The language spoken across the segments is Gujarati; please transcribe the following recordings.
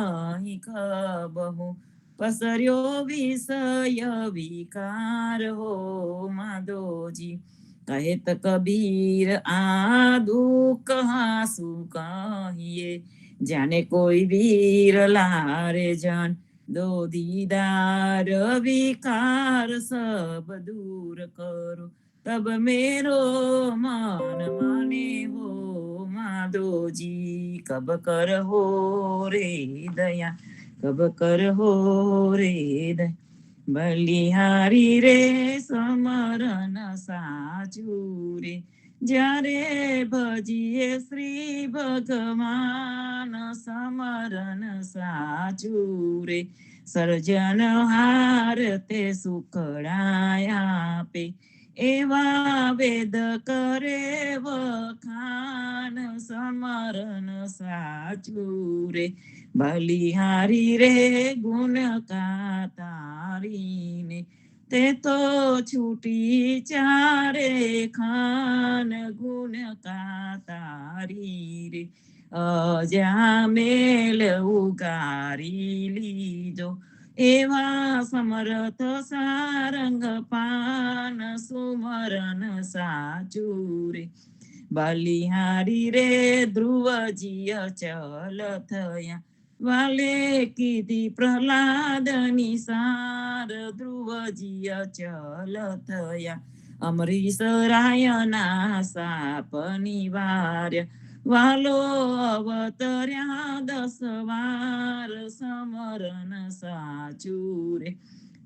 નહીં ખબહુ પસર્યો વિષય વિકાર હો માધોજી કહેત કબીર આ દુઃખ હાસુ કહીએ જાને કોઈ વીર લારે જન દો દીદાર વિકાર સબ દૂર કરો તબ મેરો મન માને હો માધોજી કબ કર હો રે દયા કબ કર હો રે દયા બલિહારી રે સમરણ સાચું રે જ્યારે ભજીએ શ્રી ભગવાન સમરણ સાચું રે સર્જન હાર તે સુખડાયા આપે એવા વેદ કરે વખાન સમરણ સાચું રે બલિહારી રે ગુણ કાતારીને તે તો છૂટી ચારે ખાન ગુણ કાતારી રે અજામેલ ઉગારી લીધો એવા સમરથ સારંગ પાન સુમરન સાચું રે બલિહારી રે ધ્રુવજીય ચલ થયા વાલે કીધી પ્રહલાદની સાર ધ્રુવજીય ચલ થયા અમરીશ રાયના સાપ નિવાર્ય વાલો અવતર્યા 10 વાર સમરણ સાચું રે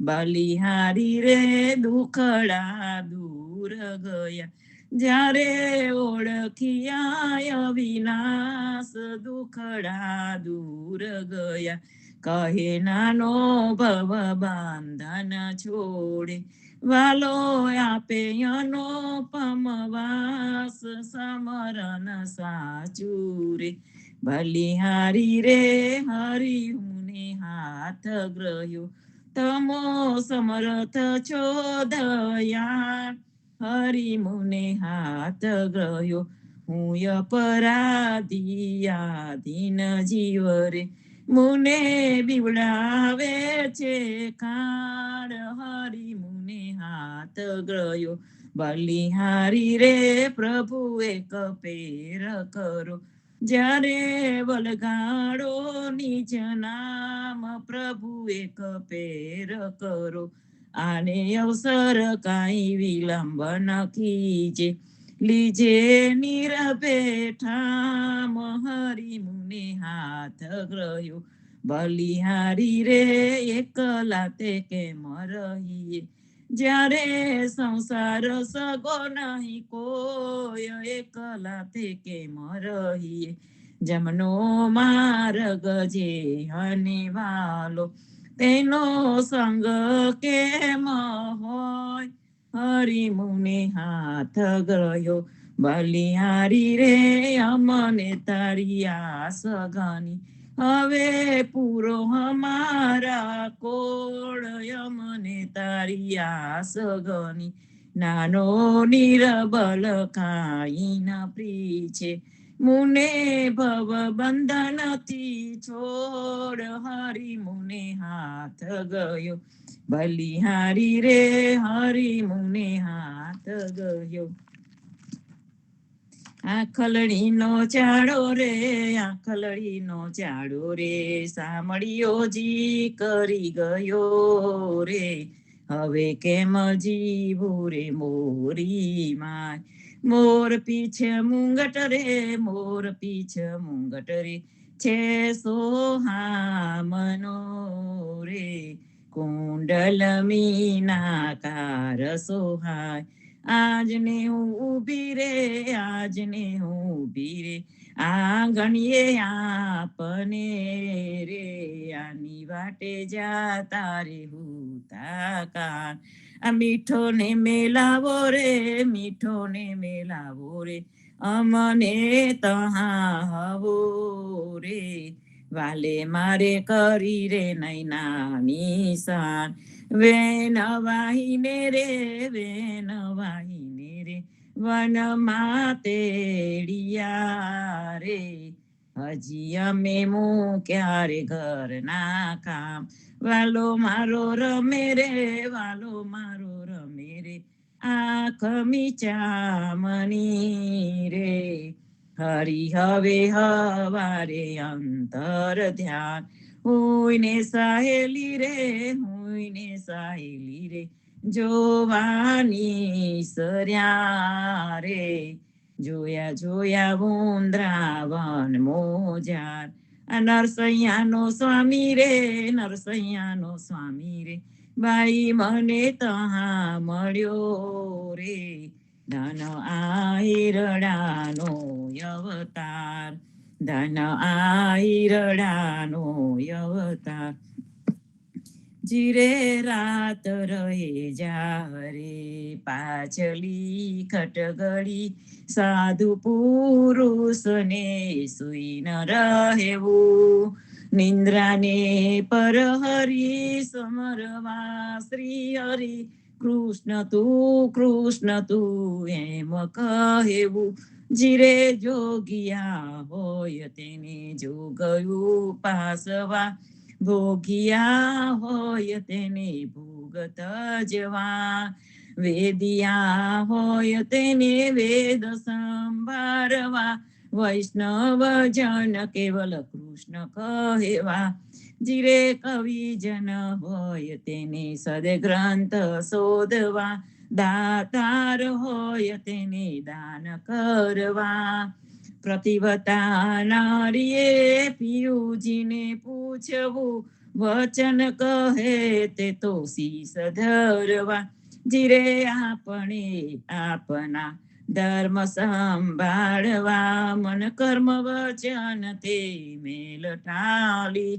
બલિહારી રે દુખડા દૂર ગયા જ્યારે ઓળખિયા વિનાશ દુખડા દૂર ગયા કહે નાનો ભવ બાંધન છોડે વાલો આપે અનોપમ વાસ સમરણ સાચું રે બલિહારી રે હરિને હાથ ગ્રહ્યો તમો સમરથ છો દયા હરિ મુને હાથ ગ્રહ્યો હું અપરાધી આધીન જીવ રે મુને બીવડાવે છે કાળ હરિ મુને હાથ ગ્રહ્યો બલિહારી રે પ્રભુએ કપેર કરો જ્યારે વલગાડો નિજ નામ પ્રભુએ કપેર કરો આને અવસર કાંઈ વિલંબ ન કીજે લીજે નીરભે ઠામ હરિ મુને હાથ ગ્રહ્યો બલિહારી રે એકલા તે કેમ રહીએ જ્યારે સંસાર સગો નહીં કોઈ એકલા તે કેમ રહીએ જમનો માર્ગ જે હનિવાલો તેનો સંગ કેમ હોય હરિ મુને હાથ ગ્રહ્યો બલિહારી રે અમને તારી આસ ગની હવે પૂરો હમારા કોળ અમને તારી આસ ગની નાનો નિરબલ કાઈ ન પ્રીછે મુને ભવ બંધનથી છોડ હરિ મુને હાથ ગયો બલિહારી રે હરિ મુને હાથ ગયો આખલડીનો ચાડો રે આખલડીનો ચાડો રે સામળિયોજી કરી ગયો રે હવે કેમ જીવું રે મોરી માય મોર પીછે મુંગટ રે મોર પીછે મુંગટ રે છે સોહામનો રે કુંડલ મીનાકાર સોહાય આજને હું ઊભી રે આજને હું ઊભી રે આંગણીએ આપને રે આની વાટે જાતા રે હુતા કાન આ મીઠો ને મેલાવો રે મીઠો ને મેલાવો રે અમને તહા હવો રે વાલે મારે કરી રે નૈના નિશાન વેન વાહીને રે વેન વાહીને રે વન માતેડિયા રે હજી અમે મૂક્યા રે ઘરના કામ. વાલો મારો રમે રે, વાલો મારો રમે રે, આંખ મીચામણી રે. હરી હવે હવારે અંતર ધ્યાન, હુઈને સહેલી રે, હુઈને સહેલી રે, જોવાની સર્યા રે. જોયા જોયા વૃંદાવન મોજાર, આ નરસૈયાનો સ્વામી રે, નરસૈયાનો સ્વામી રે, બાઈ મને તહા મળ્યો રે. ધન આહિરડાનો અવતાર, ધન આહિરડાનો અવતાર. જીરે રાત રહે જારે, પાછલી ખટગડી, સાધુ પુરુષને સુઈ ન રહેવું. નિંદ્રાને પર હરી સમરવા, શ્રી હરિ કૃષ્ણ તું એમ કહેવું. જીરે જોગિયા હોય તેને જોગયું પાસવા, ભોગિયા હોય તેને ભોગત જવા. વેદિયા હોય તેને વેદ સંભાળવા, વૈષ્ણવ જન કેવલ કૃષ્ણ કહેવા. જીરે કવિ જન હોય તેને સદગ્રંથ શોધવા, દાતાર હોય તેને દાન કરવા. પ્રતિવતા નારીએ પિયુજીને પૂછવું, વચન કહે તે તો શીશ ધરવા. જીરે આપણે આપના ધર્મ સંભાળવા, મન કર્મ વચન તે મેલ ટાળી.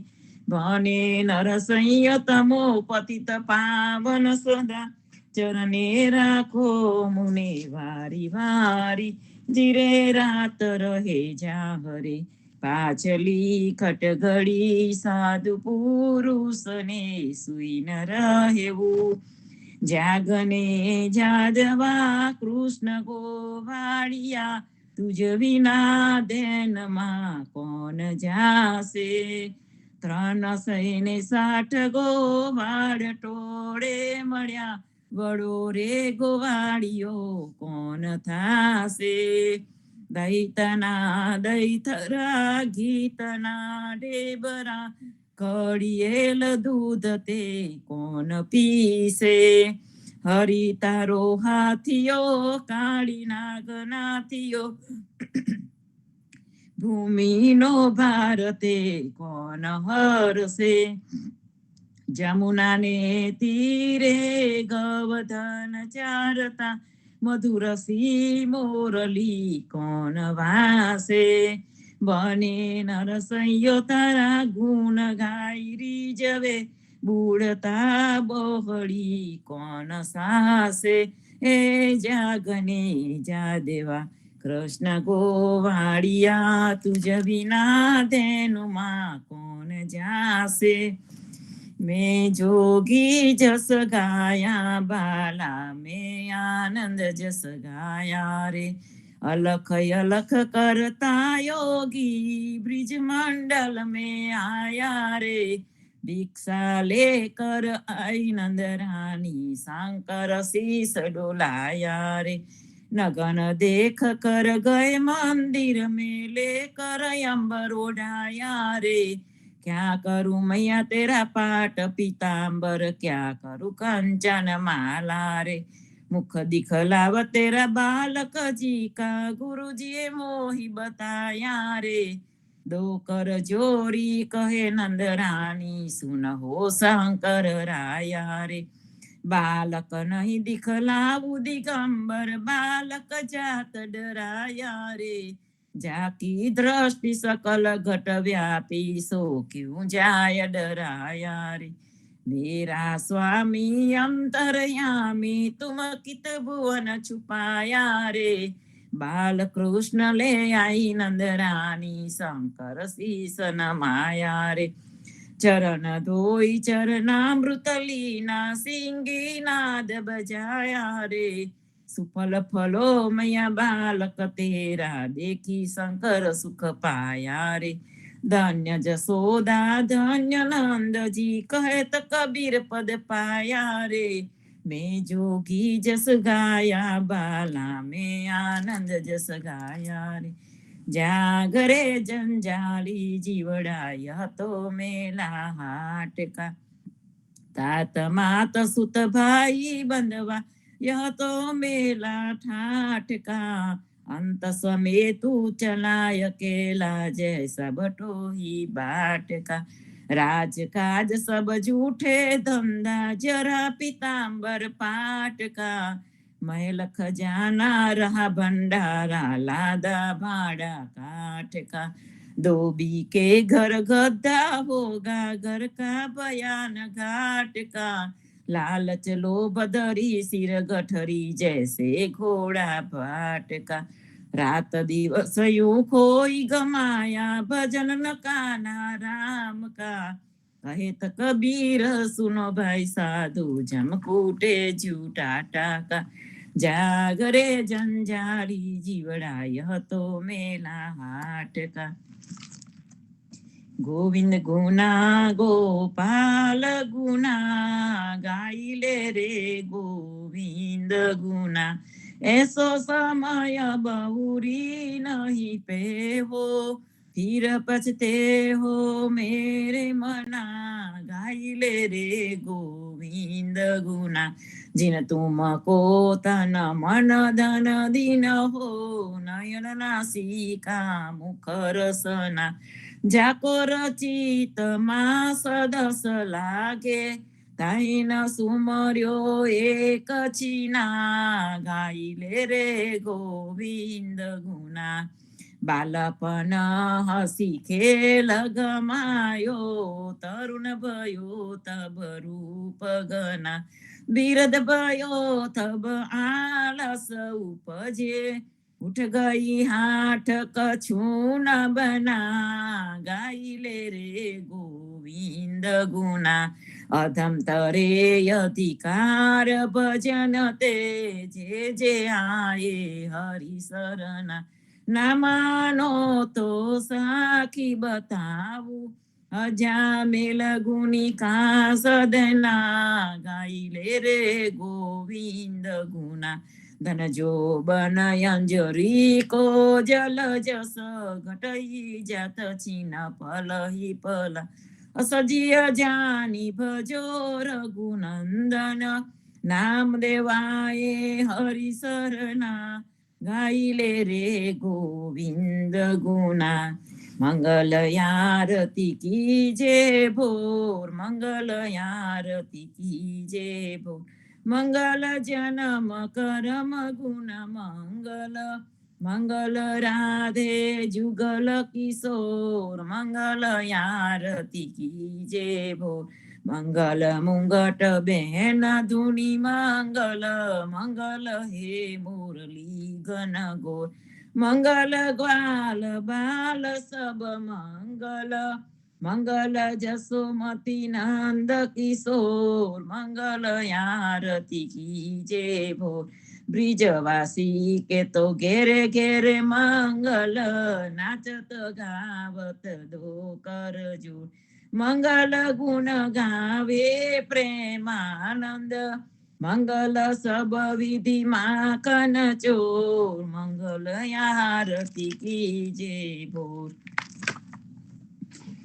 ભને નરસંયતમો પતિત પાવન સદા, ચરણે રાખો મુને વારી વારી. જીરે રાત રહે જાહરે, પાછલી ખટગડી, સાધુ પુરુષને સુઈ ન રહેવું. જાગને જાદવા કૃષ્ણ ગોવાળિયા, તુજ વિના ધ્યાનમાં કોણ જાશે. 360 ગોવાળ ટોળે મળ્યા, વડો રે ગોવાળિયો કોણ થાશે. દૈતના દૈતરા ગીતના ઢેબરા, કળિયેલ દૂધ તે કોણ પીશે. હરિ તારો હાથિયો કાળી નાગનાથિયો, ભૂમિનો ભારતે કોણ હરશે. જમુનાને તીરે ગવધન ચારતા, મધુરસી મોરલી કોણ વાસે. બને નરસૈયો તારા ગુણ ગાઈ રીજવે, બુડતા બહળી કોણ સાસે. એ જાગને જા દેવા કૃષ્ણ ગોવાળિયા, તુજ વિના ધેનુમાં કોણ જાશે. મેં જોગી જસ ગાયા બાલા, મેં આનંદ જસ ગાયા રે. અલખ અલખ કરતા યોગી, બ્રિજ મંડલ में आया रे. दीक्षा लेकर आई नंद रानी, शंकर शीस डोलाया रे. नगन देख कर गए मंदिर में, लेकर अंबर उड़ाया रे. क्या करूं मैया तेरा पाट पीतांबर, क्या करूं कंचन माला रे. मुख दिखलाव तेरा बालक जी का, गुरु जी मोही बताया रे. दो कर जोरी कहे नंद रानी, सुन हो शंकर राया रे. बालक नहीं दिखलाऊ दिगंबर, बालक जात डराया रे. जाकी दृष्टि सकल घट व्यापी, सो क्यों जाय डराया रे. मेरा स्वामी अंतरयामी, तुम कित भुवन छुपाया रे. बाल कृष्ण ले आई नंद रानी, शंकर शीस नमाया रे. चरण धोई चरणामृत लीना, सिंगी नाद बजाया रे. सुफल फलो मैया बालक तेरा, देखी शंकर सुख पाया रे। धन्य जसोदा धन्य नंद जी, कहत कबीर पद पाया रे। मैं जोगी जस गाया बाला, में आनंद जस गाया रे। जागरे जंजाली जीवड़ा, यह तो मेला हाट का। तात मात सुत भाई बंधवा, यह तो मेला ठाठ का। अंत समय तू चला अकेला, जैसा बटोही बाट का। राजकाज सब झूठे धंधा, जरा पीताम्बर पाट का। महल खजाना रहा भंडारा, लादा भाड़ा काठ का। धोबी के घर गद्दा होगा, घर का बयान घाट का। लालच लोभ धरी सिर गठरी, जैसे घोड़ा पाट का। रात दिवस यूं खोई गमाया, भजन न काना राम का। कहे त कबीर सुनो भाई साधु, जमकूटे झूठा टाका। जागरे जंजाली जीवड़ा, यह तो मेला हाट का। गोविंद गुना गोपाल गुना, गाइले रे गोविंद गुना। ऐसो समय बहुरी नहीं पे हो, फिर पछते हो मेरे मना। गाइले रे गोविंद गुना, जिन तुमको तन मन धन दिन हो, नयन नासिका मुख रसना। जाको रचित मास दस लागे, ताही न सुमर्यो एक छिना। गाइले रे गोविंद गुना। बालपन हसी खेल गमायो, तरुण भयो तब रूप गना। बिरद भयो तब आलस उपजे, उठ गई हाथ कछु न बना। गाइले रे गोविंद गुना। अधम तरे अधिकार भजन ते, जे जे आए हरि शरणा। ना मानो तो साखी बताऊ, अजामिल गुनी का सदना। गाइले रे गोविंद गुना। धन जो बन अंजरी को जल जस, घटई जात छिन पल ही पल। असजिय जानी भजो रघुनंदन, नाम देवाये हरि शरणा। गाइले रे गोविंद गुना। मंगल आरती कीजे भोर, मंगल आरती कीजे भोर। मंगल जन्म करम गुण मंगल, मंगल राधे जुगल किशोर। मंगल आरती कीजे भोर, मंगल मुंगट बहन धुनी मंगल। मंगल हे मुरली गण गोर, मंगल ग्वाल बाल सब मंगल। मंगल जसोमती नंद किशोर, मंगल आरती कीजे भोर। ब्रिजवासी के तो घेरे घेरे मंगल, नाचत गावत दो कर जोड़। मंगल गुण गावे प्रेमानंद, मंगल सब विधि माखन चोर। मंगल आरती कीजे भोर।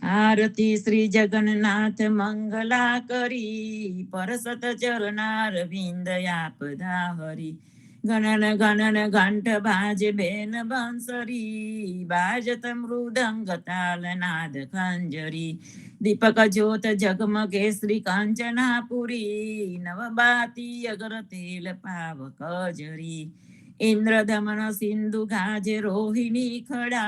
आरती श्री जगन्नाथ मंगला करी, परसत चरणार विंद आपदा हरी। गणन गणन घंट बाज बेन बंसरी, बाजत मृदंग ताल नाद खंजरी। दीपक ज्योत जगमगे श्री कांचनापुरी, नवबाती अगर तेल पावक जरी। इंद्र दमन सिंधु गाज रोहिणी खड़ा,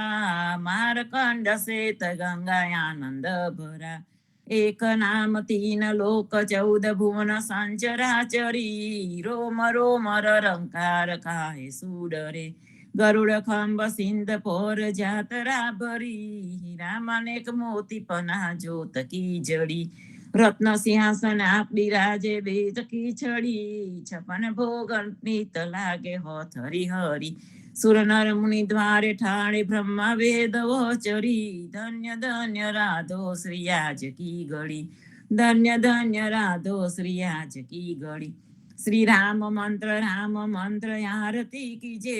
मारकंड श्वेत गंगा आनंद भरा। एक नाम तीन लोक चौद भुवन संचराचरी, रोम रोम रंकार काहे सुडरे। गरुड़ खंब सिंध पोर जातरा भरी, हीरा मानेक मोती पना जोत की जड़ी। રત્ન સિંહાસન આપ બિરાજે બેજકી છડી, છપન ભોગ અર્પિત લાગે હોથ હરિહરી. સુર નર મુનિ દ્વારે ઠાણે બ્રહ્મા વેદ વચરી, ધન્ય ધન્ય રાધો શ્રીયાજ કી ગળી, ધન્ય ધન્ય રાધો શ્રીયાજ કી ગળી. શ્રી રામ મંત્ર આરતી કીજે,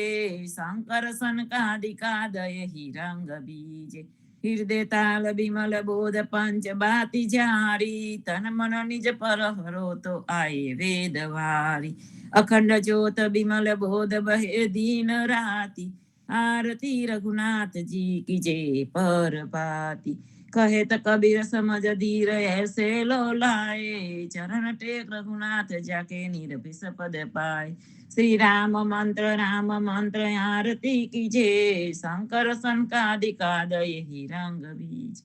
શંકર સનકાદિકા દય હિરંગ બીજે. હૃદય તાલ બિમલ બોધ પંચ બાતી જારી, તન મન નિજ પર હરો તો આયે વેદ વારી. અખંડ જ્યોત બિમલ બોધ બહે દીન રાતી, આરતી રઘુનાથજી की जय पर पाती. कहे त कबीर समझ धीर ऐसे लो लाए, चरण टेक रघुनाथ जाके निरभिस पद पाए. श्री राम मंत्र आरती कीजे, शंकर सनकादिका दय हिरंग बीज.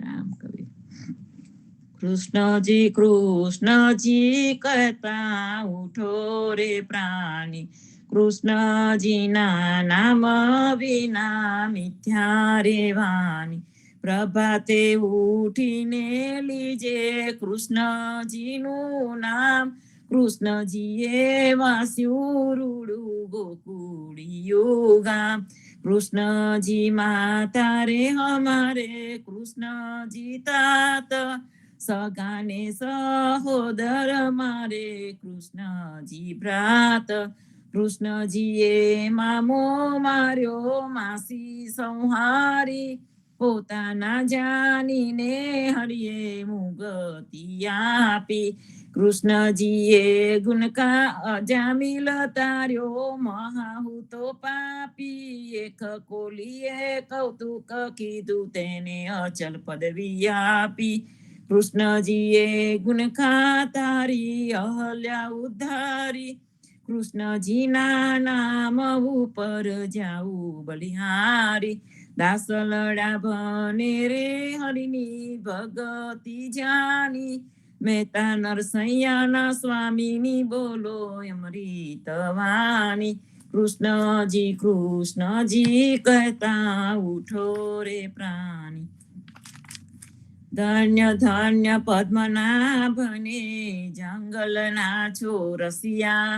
राम कवि. कृष्ण जी कहता उठो रे प्राणी, कृष्ण जी ना नाम विना मिथ्या रे वाणी. प्रभाते उठीने लीजे कृष्णजी નું નામ, કૃષ્ણજીએ વાસ્યું રૂડું ગોકુળિયું ગામ. કૃષ્ણજી માતા રે હમારે, કૃષ્ણજી તાત સગાને સહોદર મારે, કૃષ્ણજી ભ્રાત. કૃષ્ણજીએ મામો માર્યો માસી સંહારી, પોતાના જાનીને હરિએ મુગતી આપી. કૃષ્ણજીએ ગુણકા જામીલ તાર્યો, મહાહૂતો પાપી. એક કોલીએ કૌતુક કીધું, તેને અચલ પદવી આપી. કૃષ્ણજીએ ગુણખા તારી, અહલ્યા ઉદ્ધારી. કૃષ્ણજીના નામ ઉપર જાવું બલિહારી. દાસ લડા ભને રે હરિની ભગતી જાની, મહેતા નરસૈયાના સ્વામીની બોલો અમૃત વાણી. કૃષ્ણજી કહેતા ઉઠો રે પ્રાણી. ધન્ય ધન્ય પદ્મનાભને જંગલના ચોરસિયા,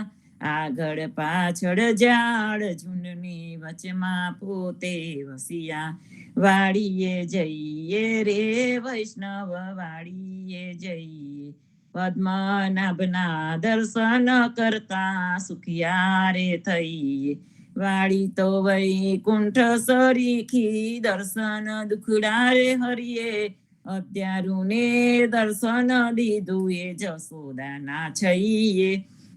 આગળ પાછળ ઝાડ ઝુંડની વચમાં પોતે વસિયા. વાડીએ જઈએ રે વૈષ્ણવ વાડીએ જઈએ, પદ્મનાભના દર્શન કરતા સુખિયા રે થઈએ. વાડી તો વૈકુંઠ સરીખી, દર્શન દુખડા રે હરિએ. અત્યારુને દર્શન દીધું એ જસોદાના છઈએ.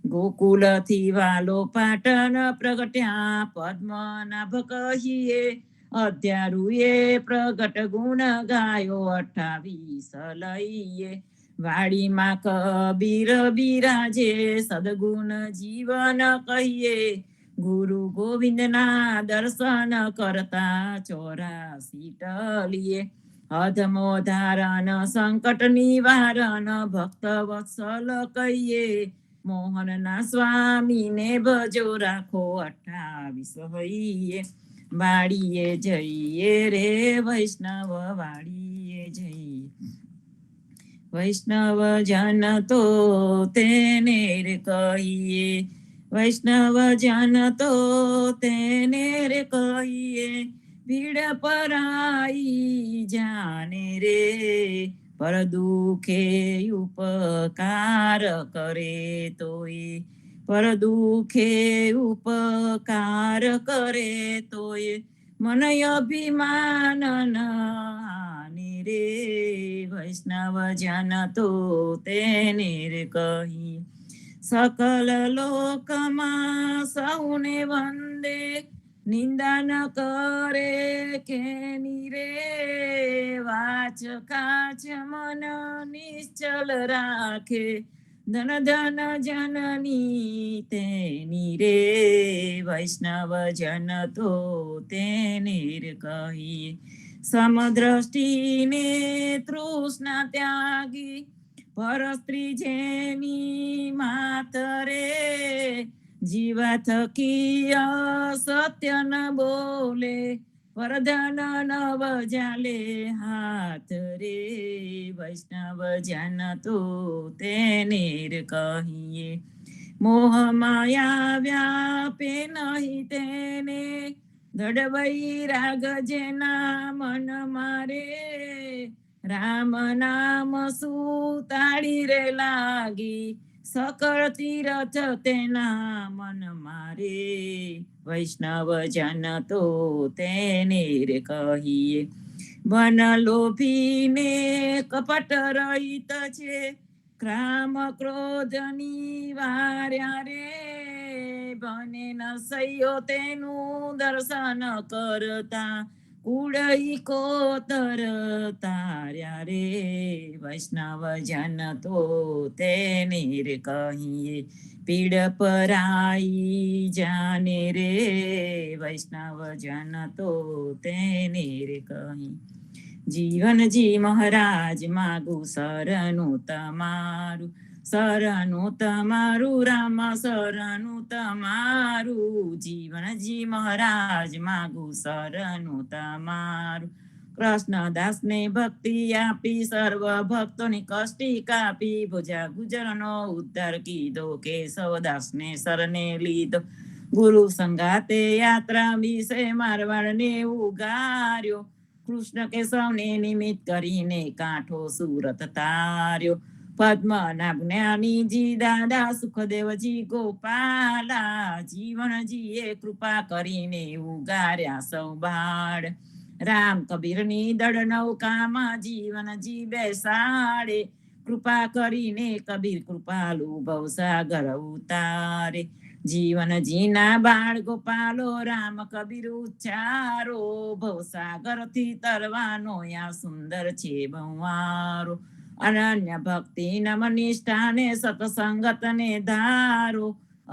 ગોકુલથી વાલો પાટણ પ્રગટ્યા, પદ્મનાભ કહીએ. અત્યારુએ પ્રગટ ગુણ ગાયો 28 લઈએ. વાડીમાં કબીર બિરાજે, સદગુણ જીવન કહીએ. ગુરુ ગોવિંદના દર્શન કરતા 84 ટલીએ. અધમો ધારણ સંકટ નિવારણ, ભક્ત વત્સલ કહીએ. મોહનના સ્વામીને ભજો રાખો 28 હૈયે. વાડીએ જઈએ રે વૈષ્ણવ વાડીએ જઈએ. વૈષ્ણવ જન તો તેને રે કહીએ, વૈષ્ણવ જન તો તેને રે કહીએ. ભીડ પરાઈ જાને રે, પર દુખે ઉપકાર કરે તોય, પર દુખે ઉપકાર કરે તોય. મન અભિમાન હાનિ રે, વૈષ્ણવ જન તો તેને રે કહી. સકલ લોકમાં સૌને વંદે, નિંદા ન કરે કેની રે. વાચ કાચ મન નિશ્ચલ રાખે, ધન ધન જનની તેની રે. વૈષ્ણવ જન તો તેને રે કહીએ. સમદ્રષ્ટિને તૃષ્ણા ત્યાગી, પર સ્ત્રી જેની માત રે. જીવા થકી સત્ય ન બોલે, વરદાન નવ જાલે હાથ રે, વૈષ્ણવ જન તો તેને ર કહીએ. મોહ માયા વ્યાપે નહીં તેને, દડવઈ રાગ જેના મન મારે, રામ નામ સુતાડી રે લાગી, સકળ તીરથ તેના મન મારે, વૈષ્ણવ જન તો તેને રે કહીએ. વન લોભીને કપટ રહિત છે, ક્રામ ક્રોધ નિવાર્યા રે, બને ન સૈયો તેનું દર્શન કરતા, કુડઈ કોતર તાર્યા રે, વૈષ્ણવ જન તો તેને રે કહીએ. પીડ પરાઈ જાને રે, વૈષ્ણવ જન તો તેને રે કહી. જીવનજી મહારાજ માગું શરણું તમારું, શરણું તમારું રામ શરણું તમારું, જીવનજી મહારાજ માગું શરણું તમારું. કૃષ્ણદાસને ભક્તિ આપી, સર્વ ભક્તોની કષ્ટી કાપી, ભુજા ગુજરનો ઉદ્ધાર કીધો, કેશવદાસને શરણે લીધો. ગુરુ સંગાતે યાત્રા વિશે મારવાડને ઉગાર્યો, કૃષ્ણ કેશવને નિમિત્ત કરીને કાંઠો સુરત તાર્યો. પદ્મનાભ જ્ઞાનીજી દાદા, સુખદેવજી ગોપાલા, જીવનજીએ કૃપા કરીને ઉગાર્યા સૌ બાળ. રામ કબીરની દળ નૌકામાં જીવનજી બેસાડે, કૃપા કરીને કબીર કૃપાલુ ભવસાગર ઉતારે. જીવનજીના બાળ ગોપાલો રામ કબીર ઉચ્ચારો, ભવસાગરથી તરવાનો આ સુંદર છે ભંવારો. અનન્ય ભક્તિ નમ નિષ્ઠાને સતસંગતને ધારો,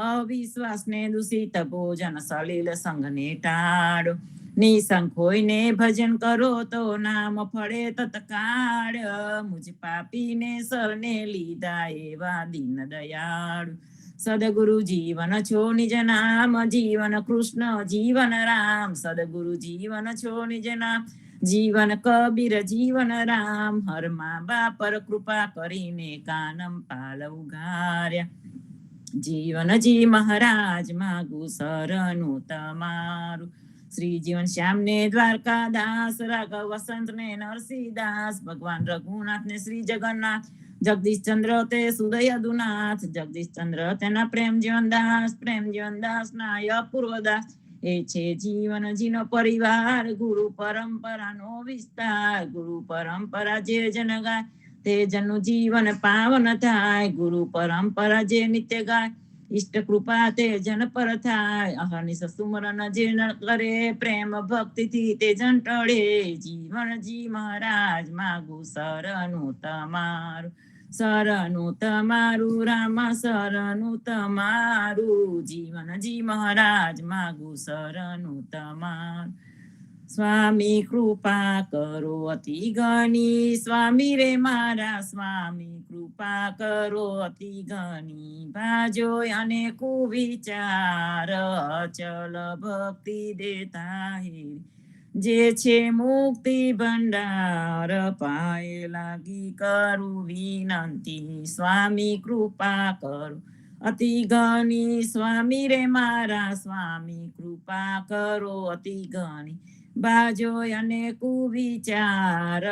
અવિશ્વાસને દૂષિત ભોજન સલીલ સંગને ટાળો. નિસંક હોઈને ભજન કરો તો નામ ફળે તત્કાળ, મુજ પાપીને સરને લીધા એવા દીન દયાળુ. સદગુરુ જીવન છો નિજ નામ, જીવન કૃષ્ણ જીવન રામ, સદગુરુ જીવન છો નિજ નામ, જીવન કબીર જીવન રામ. હર મા બાપ પર કૃપા કરીને કાનમ પાલ ઉઘાર્યા, જીવનજી મહારાજ માગું શરણું તમારું. શ્રી જીવન શ્યામને દ્વારકાદાસ, રાઘવ વસંત ને નરસિંહદાસ, ભગવાન રઘુનાથ ને શ્રી જગન્નાથ, જગદીશ ચંદ્ર તે સુદય દુનાથ, જગદીશ ચંદ્ર તેના પ્રેમ જીવનદાસ, પ્રેમ જીવનદાસ ના અપૂર્વદાસ. એ છે જીવનજીનો પરિવાર, ગુરુ પરંપરાનો વિસ્તાર, ગુરુ પરંપરા જે જન ગાય, તે જનનું જીવન પાવન થાય. ગુરુ પરંપરા જે નિત્ય ગાય, ઈષ્ટ કૃપા તે જન પર થાય. અહર્નિશ સુમરન જે ન કરે, પ્રેમ ભક્તિથી તે જન ટળે. જીવનજી મહારાજ માગું શરણું તમારું, શરણું તમારું રામ શરણું તમારું, જીવનજી મહારાજ માગું શરણું તમારું. સ્વામી કૃપા કરો અતિ ઘણી, સ્વામી રે મારા સ્વામી કૃપા કરો અતિ ઘણી, ભાજો અને કુવિચાર અચલ ભક્તિ દેતા હે, જે છે મુક્તિ ભંડાર પાય લાગી કરું વિનંતી. સ્વામી કૃપા કરો અતિ ઘણી, સ્વામી રે મારા સ્વામી કૃપા કરો અતિ ઘણી, બાજો અને કુવિચાર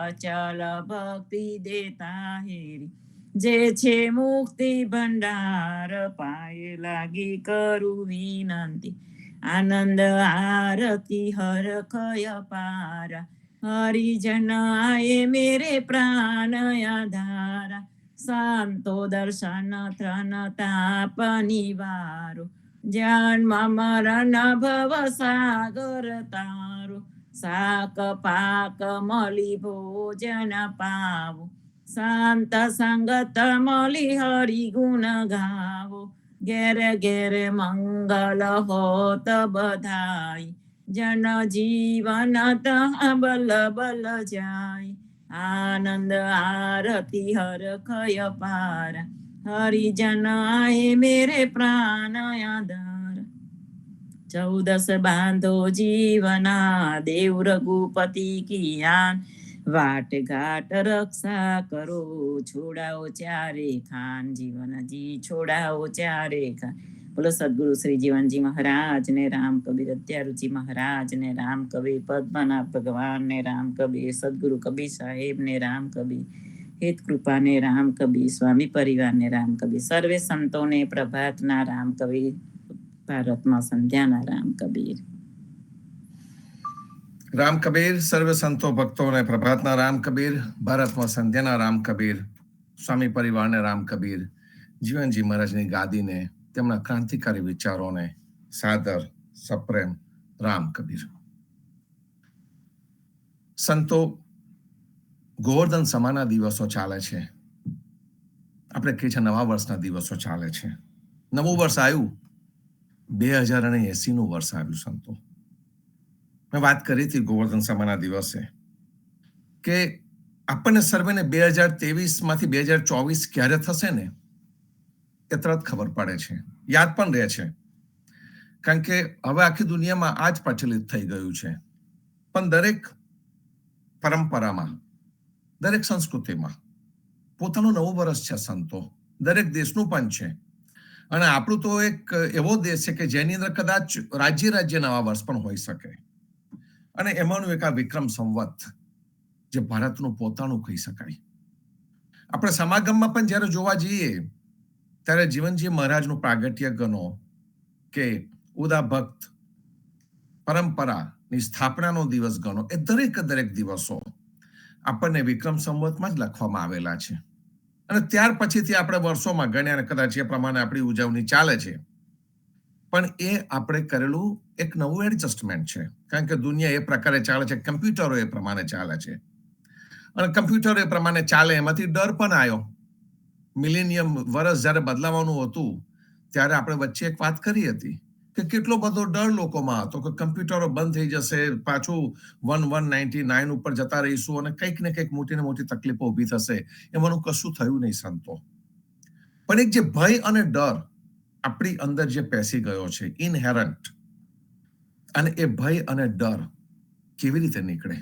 અચલ ભક્તિ દેતા હેરી, જે છે મુક્તિ ભંડાર પાય લાગી કરું વિનંતી. આનંદ આરતી હર ખય પારા, હરિજન આયે મેરે પ્રાણ આધારા, સંતો દર્શન ત્રણ તાપ નિવારો, જન્મ મરણ ભવ સાગર તારો, શાક પાક મળી ભોજન પાવો, શાંત સંગત મળી હરિ ગુણ ગાવો, ઘેર ઘેર મંગલ હોત બધાય, જન જીવન બલ બલ જાય. આનંદ આરતી હર ખય પારા, હરિજન આયે મેરે પ્રાણ આધાર. 14 બાંધો જીવના દેવ રઘુપતિ કિયાન વાટ ઘાટ રક્ષા કરો છોડાઓ ચારે ખાન જીવનજી છોડાઓ ચારે ખાન. બોલો સદગુરુ શ્રી જીવનજી મહારાજ ને રામ કબીર અત્યારુચિ મહારાજ ને રામ કબીર પદ્મનાભ ભગવાન ને રામ કબીર સદગુરુ કબીર સાહેબ ને રામ કબીર હેત કૃપા ને રામ કબીર સ્વામી પરિવાર ને રામ કબીર સર્વે સંતો ને પ્રભાતના રામ કબીર ભારતમાં સંધ્યાના રામ કબીર. રામ કબીર સર્વે સંતો ભક્તોને પ્રભાતના રામ કબીર ભારતમાં સંધ્યાના રામ કબીર સ્વામી પરિવારને રામ કબીર જીવનજી મહારાજની ગાદીને તેમના ક્રાંતિકારી વિચારોને સાદર સપ્રેમ રામ કબીર. સંતો ગોવર્ધન સમાના દિવસો ચાલે છે. આપણે કહીએ છીએ નવા વર્ષના દિવસો ચાલે છે. નવું વર્ષ આવ્યું 2080 વર્ષ આવ્યું. સંતો મેં વાત કરી હતી ગોવર્ધન સમાના દિવસે કે આપણને સર્વેને 2023 માંથી 2024 ક્યારે થશે ને એ તરત ખબર પડે છે, યાદ પણ રહે છે. કારણ કે હવે આખી દુનિયામાં આ જ પ્રચલિત થઈ ગયું છે. પણ દરેક પરંપરામાં, દરેક સંસ્કૃતિમાં પોતાનું નવું વર્ષ છે. સંતો દરેક દેશનું પણ છે. અને આપણું તો એક એવો દેશ છે કે જેની અંદર કદાચ રાજ્ય નવા વર્ષ પણ હોઈ શકે. અને એમાંનું એક આ વિક્રમ સંવત જે ભારતનું પોતાનું કહી શકાય. આપણે સમાગમમાં પણ જ્યારે જોવા જઈએ ત્યારે જીવનજી મહારાજનું પ્રાગટ્ય ગણો કે ઉદા ભક્ત પરંપરાની સ્થાપનાનો દિવસ ગણો, એ દરેક દિવસો આપણને વિક્રમ સંવતમાં જ લખવામાં આવેલા છે. અને ત્યાર પછીથી આપણે વર્ષોમાં ગણ્યા અને કદાચ એ પ્રમાણે આપણી ઉજવણી ચાલે છે. પણ એ આપણે કરેલું એક નવું એડજસ્ટમેન્ટ છે. કારણ કે દુનિયા એ પ્રકારે ચાલે છે, કમ્પ્યુટરો એ પ્રમાણે ચાલે છે. અને કમ્પ્યુટરો એ પ્રમાણે ચાલે એમાંથી ડર પણ આવ્યો. મિલેનિયમ વર્ષ જ્યારે બદલાવાનું હતું ત્યારે આપણે વચ્ચે એક વાત કરી હતી કે કેટલો બધો ડર લોકોમાં હતો કે કમ્પ્યુટરો બંધ થઈ જશે, પાછું 1199 ઉપર જતા રહીશું અને કંઈક ને કંઈક મોટી ને મોટી તકલીફો ઊભી થશે. એમાંનું કશું થયું નહીં સંતો. પણ એક જે ભય અને ડર આપણી અંદર જે પેસી ગયો છે ઇનહેરન્ટ, અને એ ભય અને ડર કેવી રીતે નીકળે?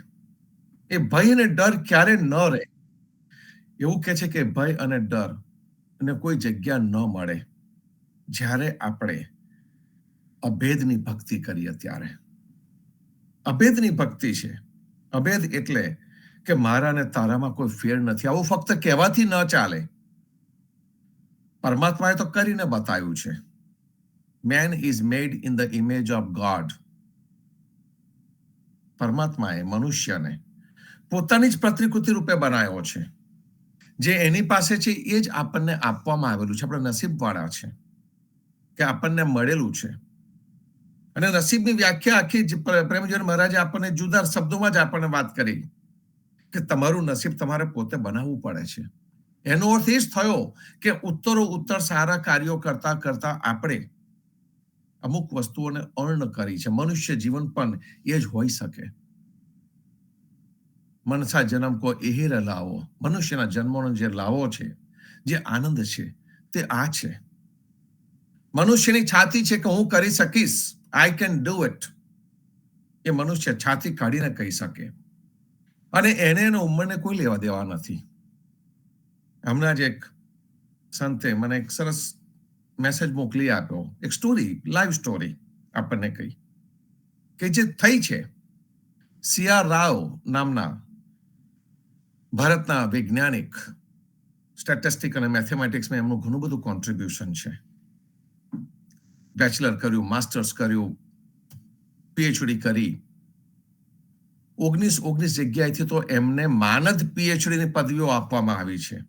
એ ભય અને ડર ક્યારે ન રહે? એવું કે છે કે ભય અને ડર ને કોઈ જગ્યા ન મળે જ્યારે આપણે અભેદની ભક્તિ કરીએ ત્યારે. અભેદની ભક્તિ છે. અભેદ એટલે કે મારા ને તારામાં કોઈ ફેર નથી, આવું ફક્ત કહેવાથી ન ચાલે. પરમાત્માએ તો કરીને બતાવ્યું છે. Man is made in the image of God. પરમાત્માએ મનુષ્યને પોતાની જ પ્રતિકૃતિ રૂપે બનાવ્યો છે. જે એની પાસે છે એ જ આપણને આપવામાં આવેલું છે. આપણે નસીબવાળા છે કે આપણને મળેલું છે. અને નસીબની વ્યાખ્યા આખી પ્રેમજીવન મહારાજે આપણને જુદા શબ્દોમાં જ આપણને વાત કરી કે તમારું નસીબ તમારે પોતે બનાવવું પડે છે. એનો અર્થ એ જ થયો કે ઉત્તર સારા કાર્યો કરતા કરતા આપણે અમુક વસ્તુઓને અર્ન કરી છે. મનુષ્ય જીવન પણ એ જ હોઈ શકે. મનસા જન્મ કો એહિર લાવો, મનુષ્યના જન્મનો જે લાવો છે, જે આનંદ છે, તે આ છે. મનુષ્યની છાતી છે કે હું કરી શકીશ, આઈ કેન ડુ ઇટ. એ મનુષ્ય છાતી કાઢીને કહી શકે. અને એને એનો ઉંમરને કોઈ લેવા દેવા નથી. હમણાં જ એક સંતે મને એક સરસ મેસેજ મોકલી આપ્યો, એક સ્ટોરી, લાઈવ સ્ટોરી આપણને કહી કે જે થઈ છે. CR રાવ નામના ભારતના વૈજ્ઞાનિક, સ્ટેટિસ્ટિક અને મેથેમેટિક્સમાં એમનું ઘણું બધું કોન્ટ્રીબ્યુશન છે. બેચલર કર્યું, માસ્ટર્સ કર્યું, PhD કરી. 19 જગ્યાએથી તો એમને માનદ PhD ની પદવીઓ આપવામાં આવી છે.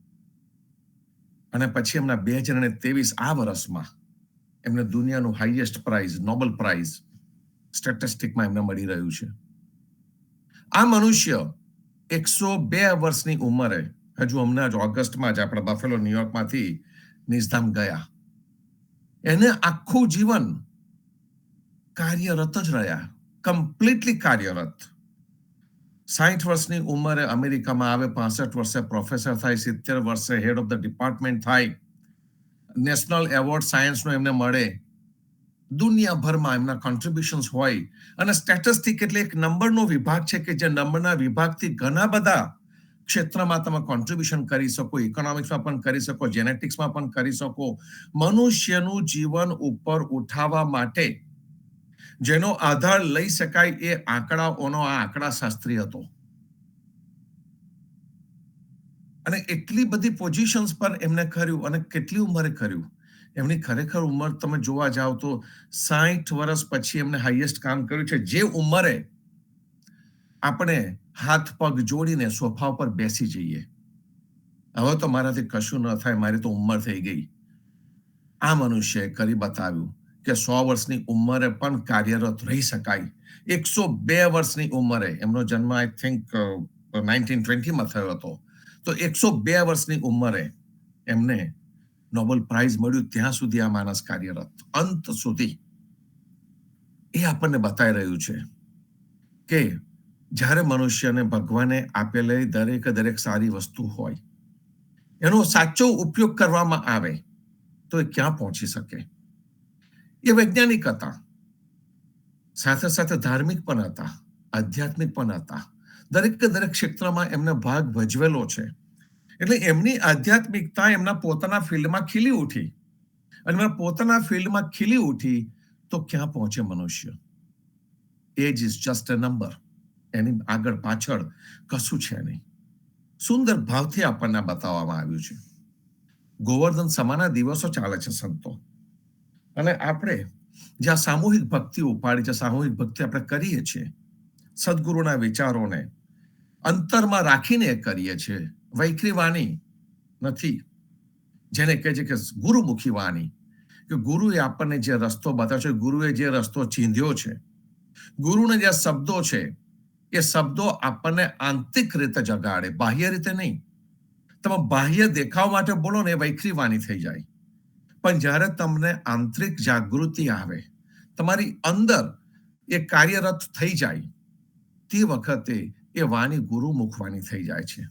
અને પછી એમના 2023 આ વર્ષમાં એમને દુનિયાનું હાઈએસ્ટ પ્રાઇઝ, નોબેલ પ્રાઇઝ સ્ટેટિસ્ટિકમાં એમને મળી રહ્યું છે. આ મનુષ્ય 102 વર્ષની ઉંમરે, હજુ હમણાં જ ઓગસ્ટમાં જ આપણા બફેલો ન્યુયોર્કમાંથી નિઝધામ ગયા. એને આખું જીવન કાર્યરત જ રહ્યા, કમ્પ્લીટલી કાર્યરત. 60 વર્ષની ઉંમરે અમેરિકામાં આવે, 65 વર્ષે પ્રોફેસર થાય, 70 વર્ષે હેડ ઓફ ધ ડિપાર્ટમેન્ટ થાય, નેશનલ એવોર્ડ સાયન્સનો એમને મળે. દુનિયાભરમાં એમના કોન્ટ્રીબ્યુશન્સ હોય અને સ્ટેટિસ્ટિક એટલે એક નંબરનો વિભાગ છે કે જે નંબરના વિભાગથી ઘણા બધા ક્ષેત્રમાં તમે કોન્ટ્રીબ્યુશન કરી શકો, ઇકોનોમિક્સમાં પણ કરી શકો, જેનેટિક્સમાં પણ કરી શકો. મનુષ્યનું જીવન ઉપર ઉઠાવવા માટે જેનો આધાર લઈ શકાય એ આંકડાઓનો આ આંકડાશાસ્ત્રી હતો. અને એટલી બધી પોઝિશન્સ પર એમને કર્યું અને કેટલી ઉંમરે કર્યું. એમની ખરેખર ઉંમર તમે જોવા જાઓ તો 60 વર્ષ પછી એમને હાઈએસ્ટ કામ કર્યું છે. જે ઉંમરે આપણે હાથ પગ જોડીને સોફા પર બેસી જઈએ, હવે તો મારાથી કશું ન થાય, મારી તો ઉંમર થઈ ગઈ. આ મનુષ્યએ કરી બતાવ્યું કે 100 વર્ષની ઉંમરે પણ કાર્યરત રહી શકાય. 102 વર્ષની ઉંમરે, એમનો જન્મ આઈ થિંક 1920માં થયો હતો, તો 102 વર્ષની ઉંમરે એમને નોબેલ પ્રાઇઝ મળ્યું. ત્યાં સુધી આ માણસ કાર્યરત, અંત સુધી. એ આપણને બતાવી રહ્યું છે કે જ્યારે મનુષ્યને ભગવાને આપેલી દરેક સારી વસ્તુ હોય, એનો સાચો ઉપયોગ કરવામાં આવે તો એ ક્યાં પહોંચી શકે. એ વૈજ્ઞાનિક હતા, સાથે સાથે ધાર્મિક પણ હતા, આધ્યાત્મિક પણ હતા. દરેક ક્ષેત્રમાં એમને ભાગ ભજવેલો છે. એટલે એમની આધ્યાત્મિકતા એમના પોતાના ફિલ્ડમાં ખીલી ઉઠી, અને એમના પોતાના ફિલ્ડમાં ખીલી ઉઠી તો ક્યાં પહોંચે મનુષ્ય. Age is just a number. એની આગળ પાછળ કશું છે નહીં. સુંદર ભાવથી આપણને બતાવવામાં આવ્યું છે. ગોવર્ધન સમાના દિવસો ચાલે છે સંતો, અને આપણે જ્યાં સામૂહિક ભક્તિ ઉપાડી છે, સામૂહિક ભક્તિ આપણે કરીએ છીએ, સદગુરુના વિચારોને અંતરમાં રાખીને કરીએ છીએ. વૈખરી વાણી નથી, જેને કહે છે કે ગુરુમુખી વાણી, કે ગુરુએ આપણને જે રસ્તો બતાવ્યો છે, ગુરુએ જે રસ્તો ચીંધ્યો છે, ગુરુના જે શબ્દો છે, એ શબ્દો આપણને આંતરિક રીતે જગાડે, બાહ્ય રીતે નહીં. તમે બાહ્ય દેખાવ માટે બોલો ને, એ વૈખરી વાણી થઈ જાય. પણ જ્યારે તમને આંતરિક જાગૃતિ આવે, તમારી અંદર એ કાર્યરત થઈ જાય, તે વખતે એ વાણી ગુરુમુખ વાણી થઈ જાય છે.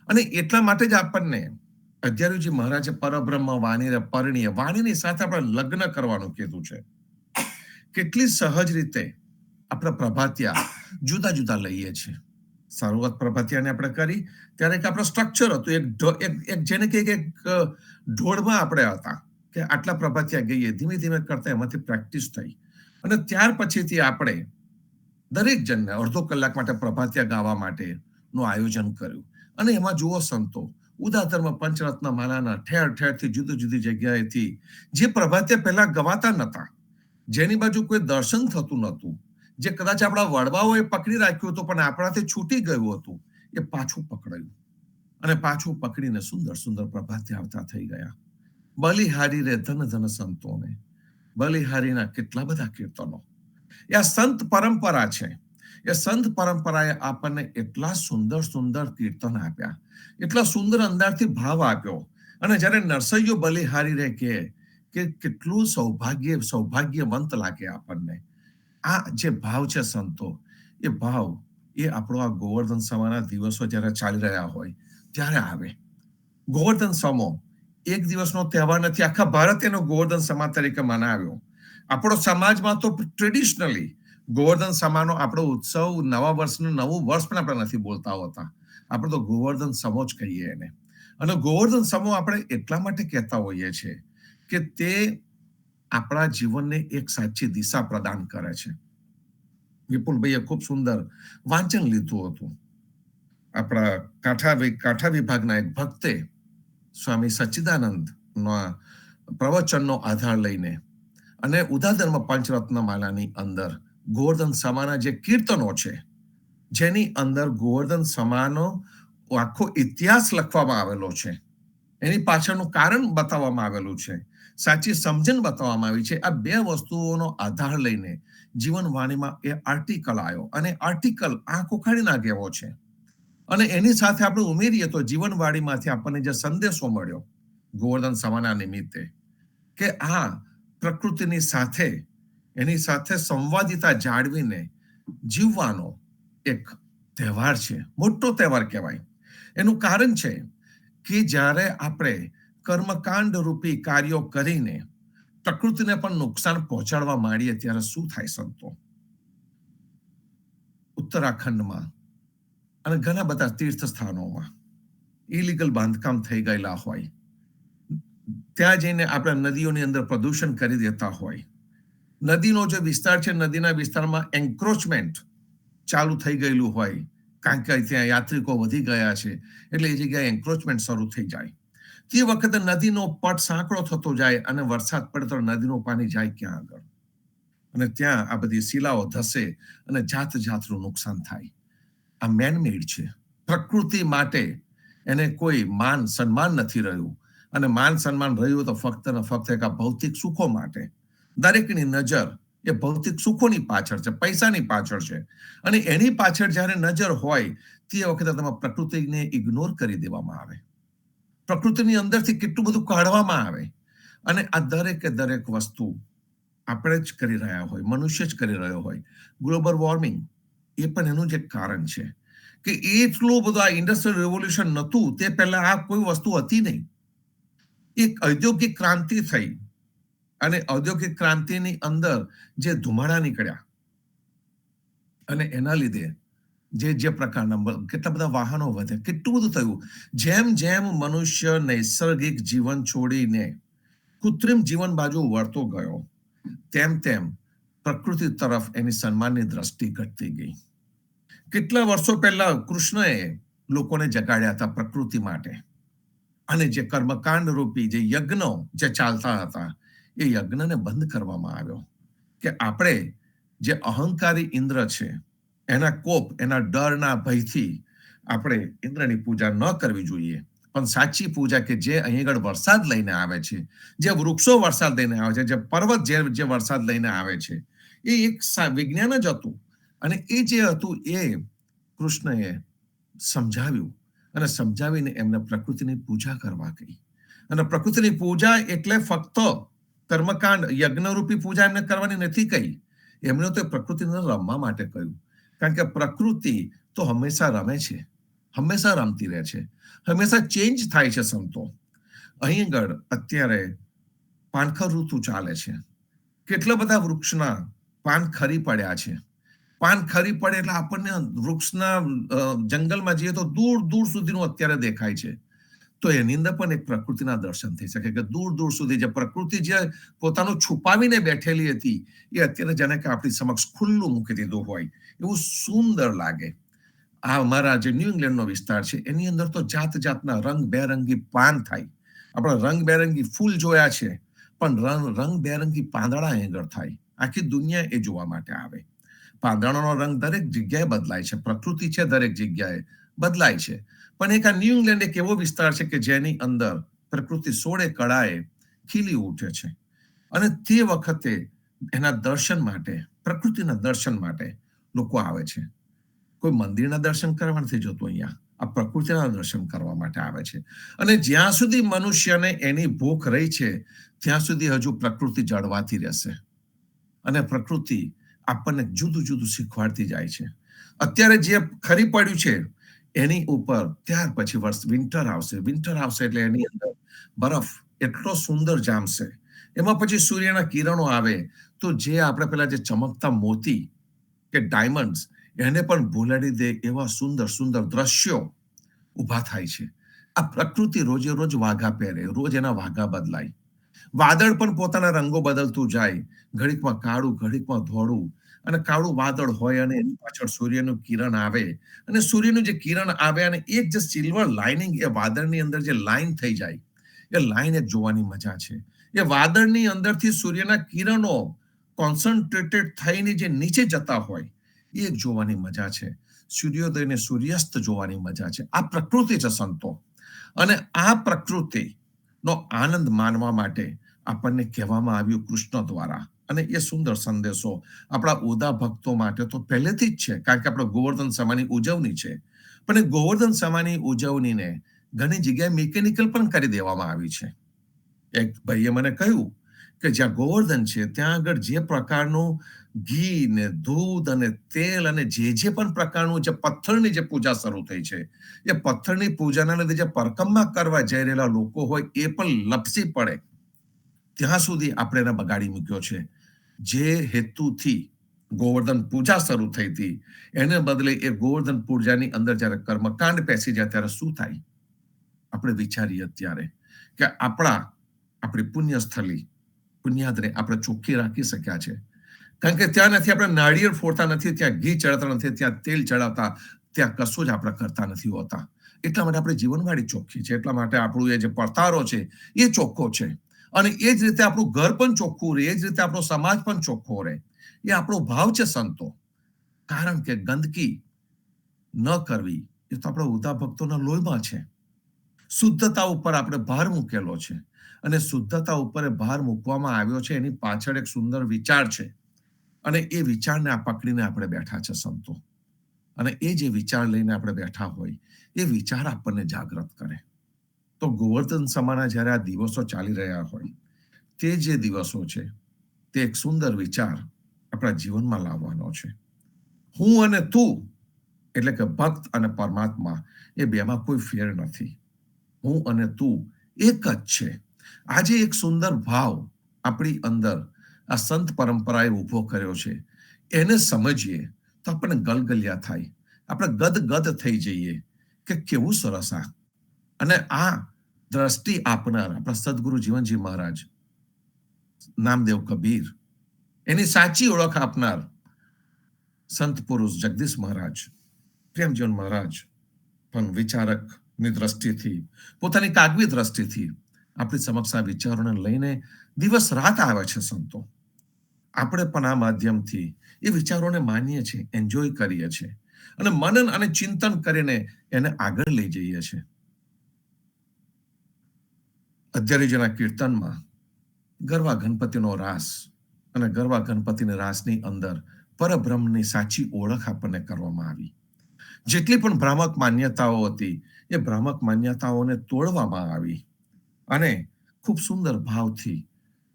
અને એટલા માટે જ આપણને અધ્યારુજી મહારાજે પરબ્રહ્મ વાણી પરણીય, વાણીની સાથે આપણે લગ્ન કરવાનું કીધું છે. કેટલી સહજ રીતે આપણે પ્રભાતિયા જુદા જુદા લઈએ છીએ. શરૂઆત પ્રભાતિયાને આપણે કરી ત્યારે એક આપણો સ્ટ્રક્ચર હતું, એક જેને કે એક ઢોળમાં આપણે હતા કે આટલા પ્રભાતિયા ગઈએ, ધીમે ધીમે કરતા એમાંથી પ્રેક્ટિસ થઈ, અને ત્યાર પછીથી આપણે દરેક જણને અડધો કલાક માટે પ્રભાતિયા ગાવા માટેનું આયોજન કર્યું. અને એમાં જુઓ સંતો, ઉદાધર્મ પંચરત્ન માલાના ઠેર ઠેરથી જુદી જુદી જગ્યાએથી જે પ્રભાતિયા પહેલા ગવાતા નહોતા, જેની બાજુ કોઈ દર્શન થતું નહોતું, જે કદાચ આપણા વડવાઓએ પકડી રાખ્યું હતું પણ આપણાથી છૂટી ગયું હતું, એ પાછું પકડાયું અને પાછું પકડીને સુંદર સુંદર પ્રભાતિયા આવતા થઈ ગયા. બલિહારી રે ધન ધન સંતોને, બલિહારીના કેટલા બધા કીર્તનો. એ આ સંત પરંપરા છે. એ સંત પરંપરાએ આપણને એટલા સુંદર સુંદર કીર્તન આપ્યા, એટલા સુંદર અંદરથી ભાવ આપ્યો. અને જ્યારે નરસૈયો બલિહારી રે કે કેટલું સૌભાગ્યવંત લાગે આપણને. આ જે ભાવ છે સંતો, એ ભાવ એ આપણો આ ગોવર્ધન સમાના દિવસો જ્યારે ચાલી રહ્યા હોય ત્યારે આવે. ગોવર્ધન સમો એક દિવસનો તહેવાર નથી, આખા ભારત એનો ગોવર્ધન સમા તરીકે મનાવ્યો. આપણો સમાજમાં તો ટ્રેડિશનલી ગોવર્ધન સમાનો આપણો ઉત્સવ, નવા વર્ષનું નવું વર્ષ પણ આપણે નથી બોલતા હોતા, આપણે તો ગોવર્ધન સમો જ કહીએ એને. અને ગોવર્ધન સમો આપણે એટલા માટે કહેતા હોઈએ છીએ કે તે આપણા જીવનને એક સાચી દિશા પ્રદાન કરે છે. વિપુલભાઈએ ખૂબ સુંદર વાંચન લીધું હતું. આપણા કાંઠા વિભાગના એક ભક્તે સ્વામી સચ્ચિદાનંદના પ્રવચનનો આધાર લઈને અને ઉદાધર્મ પંચરત્નમાલાની અંદર ગોવર્ધન સમાના જે કીર્તનો છે, જેની અંદર ગોવર્ધન સમાનો આખો ઇતિહાસ લખવામાં આવેલો છે, એની પાછળનું કારણ બતાવવામાં આવેલું છે, સાચી સમજણ બતાવવામાં આવી છે. આ બે વસ્તુઓનો આધાર લઈને જીવનવાણીમાં એ આર્ટિકલ આવ્યો, અને આર્ટિકલ આંખ ઉખાડી નાખે એવો છે. અને એની સાથે આપણે ઉમેરીએ તો જીવનવાણીમાંથી આપણને જે સંદેશો મળ્યો ગોવર્ધન સમાના નિમિત્તે, કે આ પ્રકૃતિની સાથે, એની સાથે સંવાદિતા જાળવીને જીવવાનો એક તહેવાર છે, મોટો તહેવાર કહેવાય. એનું કારણ છે કે જ્યારે આપણે કર્મકાંડ રૂપી કાર્યો કરીને પ્રકૃતિને પણ નુકસાન પહોંચાડવા માંડીએ ત્યારે શું થાય સંતો? ઉત્તરાખંડમાં અને ઘણા બધા તીર્થ સ્થાનોમાં ઇલીગલ બાંધકામ થઈ ગયેલા હોય, ત્યાં જઈને આપણે નદીઓની અંદર પ્રદૂષણ કરી દેતા હોય, નદીનો જે વિસ્તાર છે નદીના વિસ્તારમાં એન્ક્રોચમેન્ટ ચાલુ થઈ ગયેલું હોય, કારણ કે ત્યાં યાત્રિકો વધી ગયા છે એટલે એ જગ્યાએ એન્ક્રોચમેન્ટ શરૂ થઈ જાય, તે વખતે નદીનો પટ સાંકડો થતો જાય અને વરસાદ પડે તો નદીનું પાણી જાય ક્યાં આગળ, અને ત્યાં આ બધી શિલાઓ ધસે અને જાત જાતનું નુકસાન થાય. આ મેનમેડ છે. પ્રકૃતિ માટે એને કોઈ માન સન્માન નથી રહ્યું, અને માન સન્માન રહ્યું તો ફક્ત ને ફક્ત એક આ ભૌતિક સુખો માટે. દરેકની નજર એ ભૌતિક સુખોની પાછળ છે, પૈસાની પાછળ છે, અને એની પાછળ જ્યારે નજર હોય તે વખતે તમે પ્રકૃતિને ઇગ્નોર કરી દેવામાં આવે, પ્રકૃતિની અંદરથી કેટલું બધું કાઢવામાં આવે, અને આ દરેકે દરેક વસ્તુ આપણે જ કરી રહ્યા હોય, મનુષ્ય જ કરી રહ્યો હોય. ગ્લોબલ વોર્મિંગ એ પણ એનું જ એક કારણ છે કે એટલું બધું આ ઇન્ડસ્ટ્રીયલ રેવોલ્યુશન નહોતું તે પહેલા આ કોઈ વસ્તુ હતી નહીં. એક ઔદ્યોગિક ક્રાંતિ થઈ, અને ઔદ્યોગિક ક્રાંતિની અંદર જે ધુમાડા નીકળ્યા અને એના લીધે જે પ્રકારના કેટલા બધા વાહનો વધ્યા, કેટલું બધું થયું. જેમ જેમ મનુષ્ય નૈસર્ગિક જીવન છોડીને કૃત્રિમ જીવન બાજુ વળતો ગયો, તેમ તેમ પ્રકૃતિ તરફ એની સન્માનની દ્રષ્ટિ ઘટતી ગઈ. કેટલા વર્ષો પહેલા કૃષ્ણએ લોકોને જગાડ્યા હતા પ્રકૃતિ માટે, અને જે કર્મકાંડ રૂપી જે યજ્ઞો જે ચાલતા હતા એ યજ્ઞને બંધ કરવામાં આવ્યો કે આપણે જે અહંકારી ઇન્દ્ર છે એના કોપ, એના ડરના ભયથી આપણે ઇન્દ્રની પૂજા ન કરવી જોઈએ, પણ સાચી પૂજા કે જે અહીં આગળ વરસાદ લઈને આવે છે, જે વૃક્ષો વરસાદ લઈને આવે છે, જે પર્વત જે વરસાદ લઈને આવે છે, એ એક વિજ્ઞાન જ હતું. અને એ જે હતું એ કૃષ્ણએ સમજાવ્યું, અને સમજાવીને એમને પ્રકૃતિની પૂજા કરવા કહી. અને પ્રકૃતિની પૂજા એટલે ફક્ત કર્મકાંડ યજ્ઞરૂપી પૂજા એમને કરવાની નથી કહી, એમણે તો પ્રકૃતિને રમવા માટે કહ્યું. કારણ કે પ્રકૃતિ તો હંમેશા રમે છે, હંમેશા રમતી રહે છે, હંમેશા ચેન્જ થાય છે સંતો. અહીં આગળ અત્યારે પાનખર ઋતુ ચાલે છે, કેટલા બધા વૃક્ષના પાન ખરી પડ્યા છે. પાન ખરી પડે એટલે આપણને વૃક્ષના જંગલમાં જઈએ તો દૂર દૂર સુધીનું અત્યારે દેખાય છે. તો એની અંદર પણ એક પ્રકૃતિના દર્શન થઈ શકે કે દૂર દૂર સુધી જે પ્રકૃતિ જે પોતાનું છુપાવીને બેઠેલી હતી એ અત્યારે જાણે કે આપણી સમક્ષ ખુલ્લું મૂકી દીધું હોય એવું સુંદર લાગે. આ અમારા જે ન્યૂ ઇંગ્લેન્ડનો વિસ્તાર છે એની અંદર તો જાત જાતના રંગબેરંગી પાન થાય. આપણે રંગબેરંગી ફૂલ જોયા છે, પણ રંગબેરંગી પાંદડા આગળ થાય. આખી દુનિયા એ જોવા માટે આવે. પાંદડાનો રંગ દરેક જગ્યાએ બદલાય છે, પ્રકૃતિ છે દરેક જગ્યાએ બદલાય છે, પણ એક આ ન્યૂ ઇંગ્લેન્ડ એક એવો વિસ્તાર છે કે જેની અંદર પ્રકૃતિ સોળે કળાએ ખીલી ઉઠે છે. અને તે વખતે એના દર્શન માટે, પ્રકૃતિના દર્શન માટે લોકો આવે છે. કોઈ મંદિરના દર્શન કરવા નથી જતું, અહીંયા આ પ્રકૃતિના દર્શન કરવા માટે આવે છે. અને જ્યાં સુધી મનુષ્યને એની ભૂખ રહી છે ત્યાં સુધી હજુ પ્રકૃતિ જળવાતી રહેશે, અને પ્રકૃતિ આપણને જુદું જુદું શીખવાડતી જાય છે. અત્યારે જે ખરી પડ્યું છે એની ઉપર ત્યાર પછી વિન્ટર આવશે. વિન્ટર આવશે એટલે એની અંદર બરફ એટલો સુંદર જામશે, એમાં પછી સૂર્યના કિરણો આવે તો જે આપણે પેલા જે ચમકતા મોતી કે ડાયમંડ્સ એને પણ ભૂલાડી દે એવા સુંદર સુંદર દ્રશ્યો ઊભા થાય છે. આ પ્રકૃતિ રોજે રોજ વાઘા પહેરે, રોજ એના વાઘા બદલાય. વાદળ પણ પોતાના રંગો બદલતું જાય, ઘડીકમાં કાળું, ઘડીકમાં ધોળું, અને કાળું વાદળ હોય અને એની પાછળ સૂર્યનું કિરણ આવે, અને સૂર્યનું જે કિરણ આવે અને એક જે સિલ્વર લાઇનિંગ એ વાદળની અંદર જે લાઈન થઈ જાય, એ લાઈન એક જોવાની મજા છે. એ વાદળની અંદરથી સૂર્યના કિરણો કોન્સન્ટ્રેટેડ થઈને જે નીચે જતા હોય એ એક જોવાની મજા છે. સૂર્યોદય ને સૂર્યાસ્ત જોવાની મજા છે. આ પ્રકૃતિ છે સંતો, અને આ પ્રકૃતિનો આનંદ માનવા માટે આપણને કહેવામાં આવ્યું કૃષ્ણ દ્વારા. અને એ સુંદર સંદેશો આપણા ઓદા ભક્તો માટે તો પહેલેથી જ છે, કારણ કે આપણે ગોવર્ધન સમાની ઉજવણી છે. પણ એ ગોવર્ધન સમાની ઉજવણીને ઘણી જગ્યાએ મિકેનિકલ પણ કરી દેવામાં આવી છે. એક ભાઈએ મને કહ્યું કે જ્યાં ગોવર્ધન છે ત્યાં આગળ જે પ્રકારનું ઘી ને દૂધ અને તેલ અને જે પણ પ્રકારનું જે પથ્થરની જે પૂજા શરૂ થઈ છે, એ પથ્થરની પૂજાના લીધે જે પરકમમાં કરવા જઈ રહેલા લોકો હોય એ પણ લપસી પડે ત્યાં સુધી આપણે એને બગાડી મૂક્યો છે. જે હેતુથી ગોવર્ધન પૂજા શરૂ થઈ હતી એને બદલે એ ગોવર્ધન પૂજાની અંદર જ્યારે કર્મકાંડ પેસી જાય ત્યારે શું થાય? આપણે વિચારીએ અત્યારે કે આપણી પુણ્યસ્થલી પુણ્યાદને આપણે ચોખ્ખી રાખી શક્યા છે. કારણ કે ત્યાં નથી આપણે નાળિયેર ફોડતા નથી, ત્યાં ઘી ચડાવતા નથી, ત્યાં તેલ ચડાવતા, ત્યાં કશું જ આપણે કરતા નથી હોતા. એટલા માટે આપણે જીવનવાળી ચોખ્ખી છે. એટલા માટે આપણું એ જે પડતારો છે એ ચોખ્ખો છે. અને એ જ રીતે આપણું ઘર પણ ચોખ્ખું રહે, એ જ રીતે આપણો સમાજ પણ ચોખ્ખો રહે. એ આપણો ભાવ છે સંતો. કારણ કે ગંદકી ન કરવી એ તો આપણા ઉદા ભક્તોના લોહીમાં છે. શુદ્ધતા ઉપર આપણે ભાર મૂકેલો છે. અને શુદ્ધતા ઉપર ભાર મૂકવામાં આવ્યો છે એની પાછળ એક સુંદર વિચાર છે. અને એ વિચારને પકડીને આપણે બેઠા છે સંતો. અને એ જે વિચાર લઈને આપણે બેઠા હોય એ વિચાર આપણને જાગૃત કરે. તો ગોવર્ધન સમાના જ્યારે આ દિવસો ચાલી રહ્યા હોય તે જે દિવસો છે તે એક સુંદર વિચાર આપણા જીવનમાં લાવવાનો છે. હું અને તું એટલે કે ભક્ત અને પરમાત્મા એ બેમાં કોઈ ફેર નથી. હું અને તું એક જ છે. આજે એક સુંદર ભાવ આપણી અંદર આ સંત પરંપરાએ ઉભો કર્યો છે. એને સમજીએ તો આપણને ગલગલિયા થાય, આપણે ગદગદ થઈ જઈએ કે કેવું સરસ આ. અને આ દ્રષ્ટિ આપનાર આપણા સદગુરુ જીવનજી મહારાજ, નામદેવ કબીર, એની સાચી ઓળખ આપનાર સંત પુરુષ જગદીશ મહારાજ, પ્રેમજીવન મહારાજ પણ વિચારકની દ્રષ્ટિથી, પોતાની કાગવી દ્રષ્ટિથી આપણી સમક્ષ આ વિચારોને લઈને દિવસ રાત આવે છે સંતો. આપણે પણ આ માધ્યમથી એ વિચારોને માનીએ છીએ, એન્જોય કરીએ છીએ અને મનન અને ચિંતન કરીને એને આગળ લઈ જઈએ છીએ. અધ્યરીજના કીર્તનમાં ગરવા ગણપતિનો રાસ અને ગરવા ગણપતિના રાસની અંદર પરબ્રહ્મની સાચી ઓળખ આપણને કરવામાં આવી. જેટલી પણ ભ્રામક માન્યતાઓ હતી એ ભ્રામક માન્યતાઓને તોડવામાં આવી અને ખૂબ સુંદર ભાવથી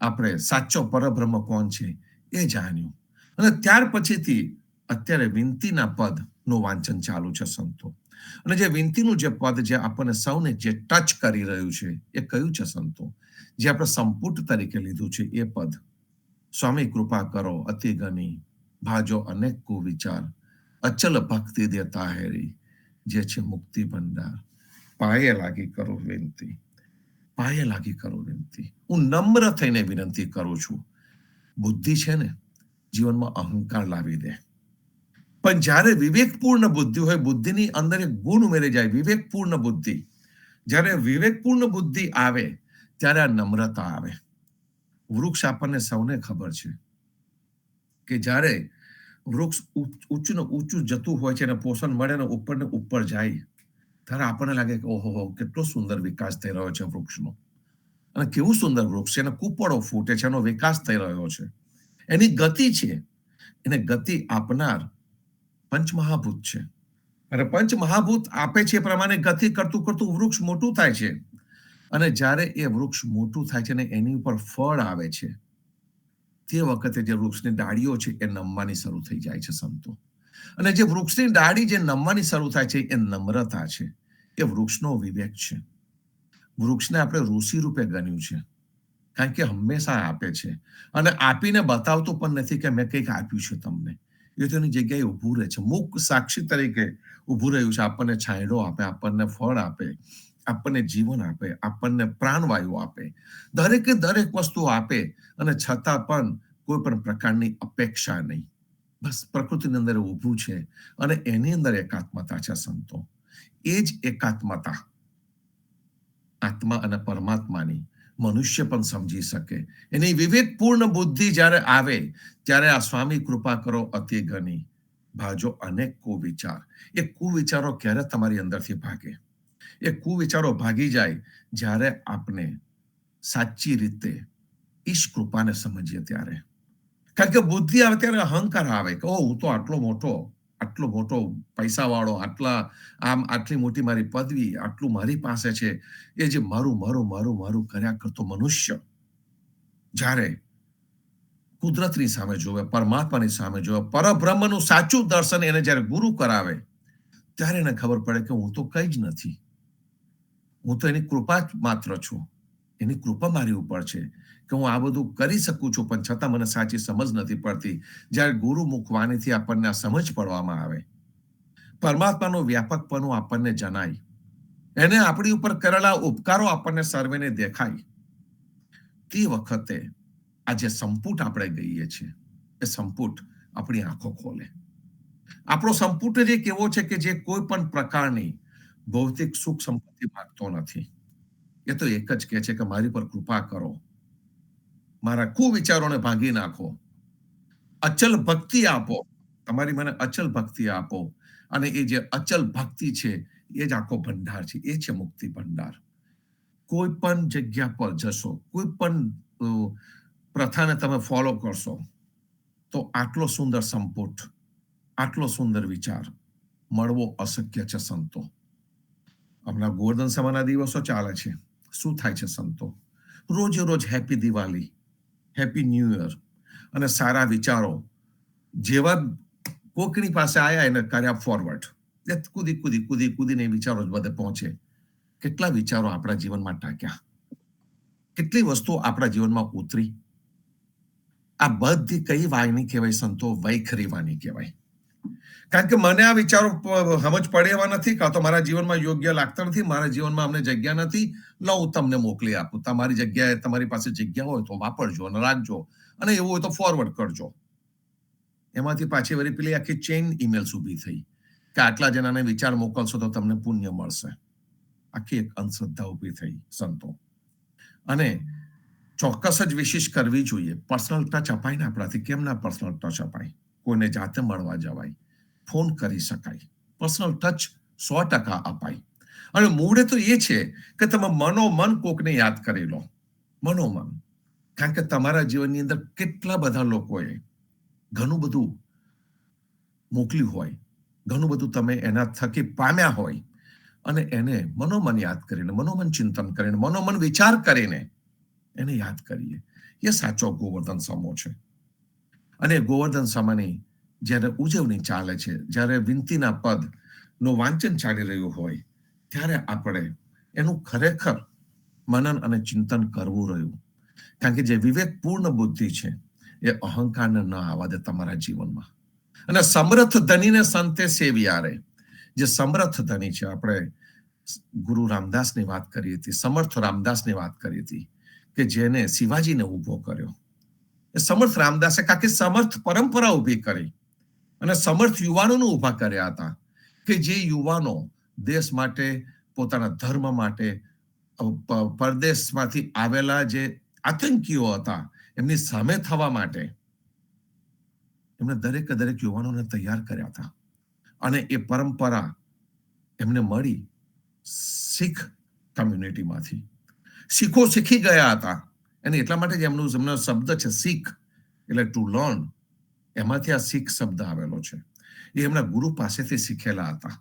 આપણે સાચો પરબ્રહ્મ કોણ છે એ જાણ્યું. અને ત્યાર પછીથી અત્યારે વિનંતીના પદનું વાંચન ચાલુ છે સંતો. અને જે વિનંતીનું જે પદ જે આપણને સૌને જે ટચ કરી રહ્યું છે એ કયું છે સંતો? જે આપણે સંપુટ તરીકે લીધું છે એ પદ. સ્વામી કૃપા કરો અતિ ગની, ભાજો અનેક કુવિચાર, અચલ ભક્તિ દેતા હેરી, જે છે મુક્તિ ભંડાર, પાયે લાગી કરો વિનંતી, પાયે લાગી કરો વિનંતી. હું નમ્ર થઈને વિનંતી કરું છું. બુદ્ધિ છે ને જીવનમાં અહંકાર લાવી દે, પણ જ્યારે વિવેકપૂર્ણ બુદ્ધિ હોય, બુદ્ધિની અંદર એક ગુણ ઉમેરી જાય, વિવેકપૂર્ણ બુદ્ધિ. જ્યારે વિવેકપૂર્ણ બુદ્ધિ આવે ત્યારે આ નમ્રતા આવે. વૃક્ષ આપણને સૌને ખબર છે કે જ્યારે વૃક્ષ ઊંચું ને ઊંચું જતું હોય છે અને પોષણ મળે ને ઉપર જાય ત્યારે આપણને લાગે કે ઓહો કેટલો સુંદર વિકાસ થઈ રહ્યો છે વૃક્ષનો. અને કેવું સુંદર વૃક્ષ છે, એના કૂપળો ફૂટે છે, એનો વિકાસ થઈ રહ્યો છે, એની ગતિ છે. એને ગતિ આપનાર પંચમહાભૂત છે. અને પંચમહાભૂત આપે છે એ પ્રમાણે ગતિ કરતું કરતું વૃક્ષ મોટું થાય છે. અને જ્યારે એ વૃક્ષ મોટું થાય છે ને એની ઉપર ફળ આવે છે તે વખતે જે વૃક્ષની ડાળીઓ છે એ નમવાની શરૂ થઈ જાય છે સંતો. અને જે વૃક્ષની ડાળી જે નમવાની શરૂ થાય છે એ નમ્રતા છે, એ વૃક્ષનો વિવેક છે. વૃક્ષને આપણે ઋષિ રૂપે ગણ્યું છે કારણ કે હંમેશા આપે છે અને આપીને બતાવતું પણ નથી કે મેં કંઈક આપ્યું છે તમને. એ તો એની જગ્યાએ ઊભું રહે છે, મૂક સાક્ષી તરીકે ઊભું રહ્યું છે. આપણને છાંયડો આપે, આપણને ફળ આપે, આપણને જીવન આપે, આપણને પ્રાણવાયુ આપે, દરેકે દરેક વસ્તુ આપે અને છતાં પણ કોઈ પણ પ્રકારની અપેક્ષા નહીં. બસ પ્રકૃતિની અંદર ઊભું છે અને એની અંદર એકાત્મતા છે સંતો. એ જ એકાત્મતા આત્મા અને પરમાત્માની મનુષ્ય પણ સમજી શકે. એની વિવેકપૂર્ણ બુદ્ધિ જ્યારે આવે ત્યારે આ સ્વામી કૃપા કરો અતિ ઘની, ભાજો અનેક કુવિચાર. એ કુવિચારો ક્યારે તમારી અંદરથી ભાગે? એ કુવિચારો ભાગી જાય જ્યારે આપણે સાચી રીતે ઈશ કૃપાને સમજીએ ત્યારે. કારણ કે બુદ્ધિ આવે ત્યારે અહંકાર આવે કે ઓ હું તો આટલો મોટો પૈસાવાળો, આટલી મોટી મારી પદવી, આટલું મારી પાસે છે. એ જે મારું કર્યા કરતો મનુષ્ય જ્યારે કુદરતની સામે જોવે, પરમાત્માની સામે જોવે, પરબ્રહ્મનું સાચું દર્શન એને જ્યારે ગુરુ કરાવે ત્યારે એને ખબર પડે કે હું તો કંઈ જ નથી, હું તો એની કૃપા જ માત્ર છું. એની કૃપા મારી ઉપર છે કે હું આ બધું કરી શકું છું, પણ છતાં મને સાચી સમજ નથી પડતી. જ્યારે ગુરુમુખ વાણીથી આપણને આ સમજ પડવામાં આવે, પરમાત્માનું વ્યાપકપણું આપણને જણાય, એને આપણી ઉપર કરેલા ઉપકારો આપણને સર્વેને દેખાય, તે વખતે આ જે સંપુટ આપણે ગઈએ છીએ એ સંપુટ આપણી આંખો ખોલે. આપણો સંપુટ જ એક એવો છે કે જે કોઈ પણ પ્રકારની ભૌતિક સુખ સંપત્તિ માંગતો નથી. એ તો એક જ કહે છે કે મારી પર કૃપા કરો, મારા કુવિચારોને ભાંગી નાખો, અચલ ભક્તિ આપો, તમારી મને અચલ ભક્તિ આપો. અને એ જે અચલ ભક્તિ છે એ જ આખો ભંડાર છે, એ છે મુક્તિ ભંડાર. કોઈ પણ જગ્યા પર જશો, કોઈ પણ પ્રથાને તમે ફોલો કરશો, તો આટલો સુંદર સંપુટ, આટલો સુંદર વિચાર મળવો અશક્ય છે સંતો. હમણાં ગોવર્ધન સમાના દિવસો ચાલે છે. શું થાય છે સંતો? રોજે રોજ happy Diwali, happy new year અને સારા વિચારો જેવા કોકની પાસે આયા એને કર્યા ફોરવર્ડ. કૂદીને વિચારો જ બધે પહોંચે. કેટલા વિચારો આપણા જીવનમાં ટાંક્યા, કેટલી વસ્તુઓ આપણા જીવનમાં ઉતરી. આ બધી કઈ વાણી કહેવાય સંતો? વૈખરી વાણી કહેવાય. કારણ કે મને આ વિચારો સમજ પડે એવા નથી, કાં તો મારા જીવનમાં યોગ્ય લાગતા નથી, મારા જીવનમાં અમને જગ્યા નથી. હું તમને મોકલી આપું, તમારી જગ્યાએ, તમારી પાસે જગ્યા હોય તો વાપરજો અને રાખજો, અને એવું હોય તો ફોરવર્ડ કરજો. એમાંથી પાછી વળી પેલી આખી ચેઇન ઈમેલ્સ ઊભી થઈ કે આટલા જણાને વિચાર મોકલશો તો તમને પુણ્ય મળશે. આખી એક અંધશ્રદ્ધા ઊભી થઈ સંતો. અને ચોક્કસ જ વિશેષ કરવી જોઈએ. પર્સનલ ટચ અપાય ને આપણાથી? કેમ ના પર્સનલ ટચ અપાય? કોઈને જાતે મળવા જવાય, ફોન કરી શકાય, પર્સનલ ટચ 100% અપાય. અને મૂળે તો એ છે કે તમે મનોમન કોકને યાદ કરી લો, મનોમન. કારણ કે તમારા જીવનની અંદર કેટલા બધા લોકોએ ઘણું બધું મોકલ્યું હોય, ઘણું બધું તમે એના થકી પામ્યા હોય, અને એને મનોમન યાદ કરીને, મનોમન ચિંતન કરીને, મનોમન વિચાર કરીને એને યાદ કરીએ. એ સાચો ગોવર્ધન સમો છે. અને ગોવર્ધન સમાની જ્યારે ઉજવણી ચાલે છે, જ્યારે વિનંતીના પદ નું વાંચન ચાલી રહ્યું હોય, ત્યારે આપણે એનું ખરેખર મનન અને ચિંતન કરવું રહ્યું. કારણ કે જે વિવેકપૂર્ણ બુદ્ધિ છે એ અહંકારને ન આવવા દે તમારા જીવનમાં. અને સમર્થ ધનીને સંતે સેવિયારે. જે સમર્થ ધની છે, આપણે ગુરુ રામદાસની વાત કરી હતી, સમર્થ રામદાસની વાત કરી હતી, કે જેને શિવાજીને ઉભો કર્યો. એ સમર્થ રામદાસે કાંકી સમર્થ પરંપરા ઉભી કરી અને સમર્થ યુવાનોને ઉભા કર્યા હતા, કે જે યુવાનો દેશ માટે, પોતાના ધર્મ માટે, પરદેશમાંથી આવેલા જે આતંકીઓ હતા એમની સામે થવા માટે એમણે દરેક યુવાનોને તૈયાર કર્યા હતા. અને એ પરંપરા એમને મળી શીખ કમ્યુનિટીમાંથી. શીખો શીખી ગયા હતા, અને એટલા માટે જ એમનો શબ્દ છે શીખ, એટલે ટુ લર્ન. એમાંથી આ શીખ શબ્દ આવેલો છે. એ એમના ગુરુ પાસેથી શીખેલા હતા.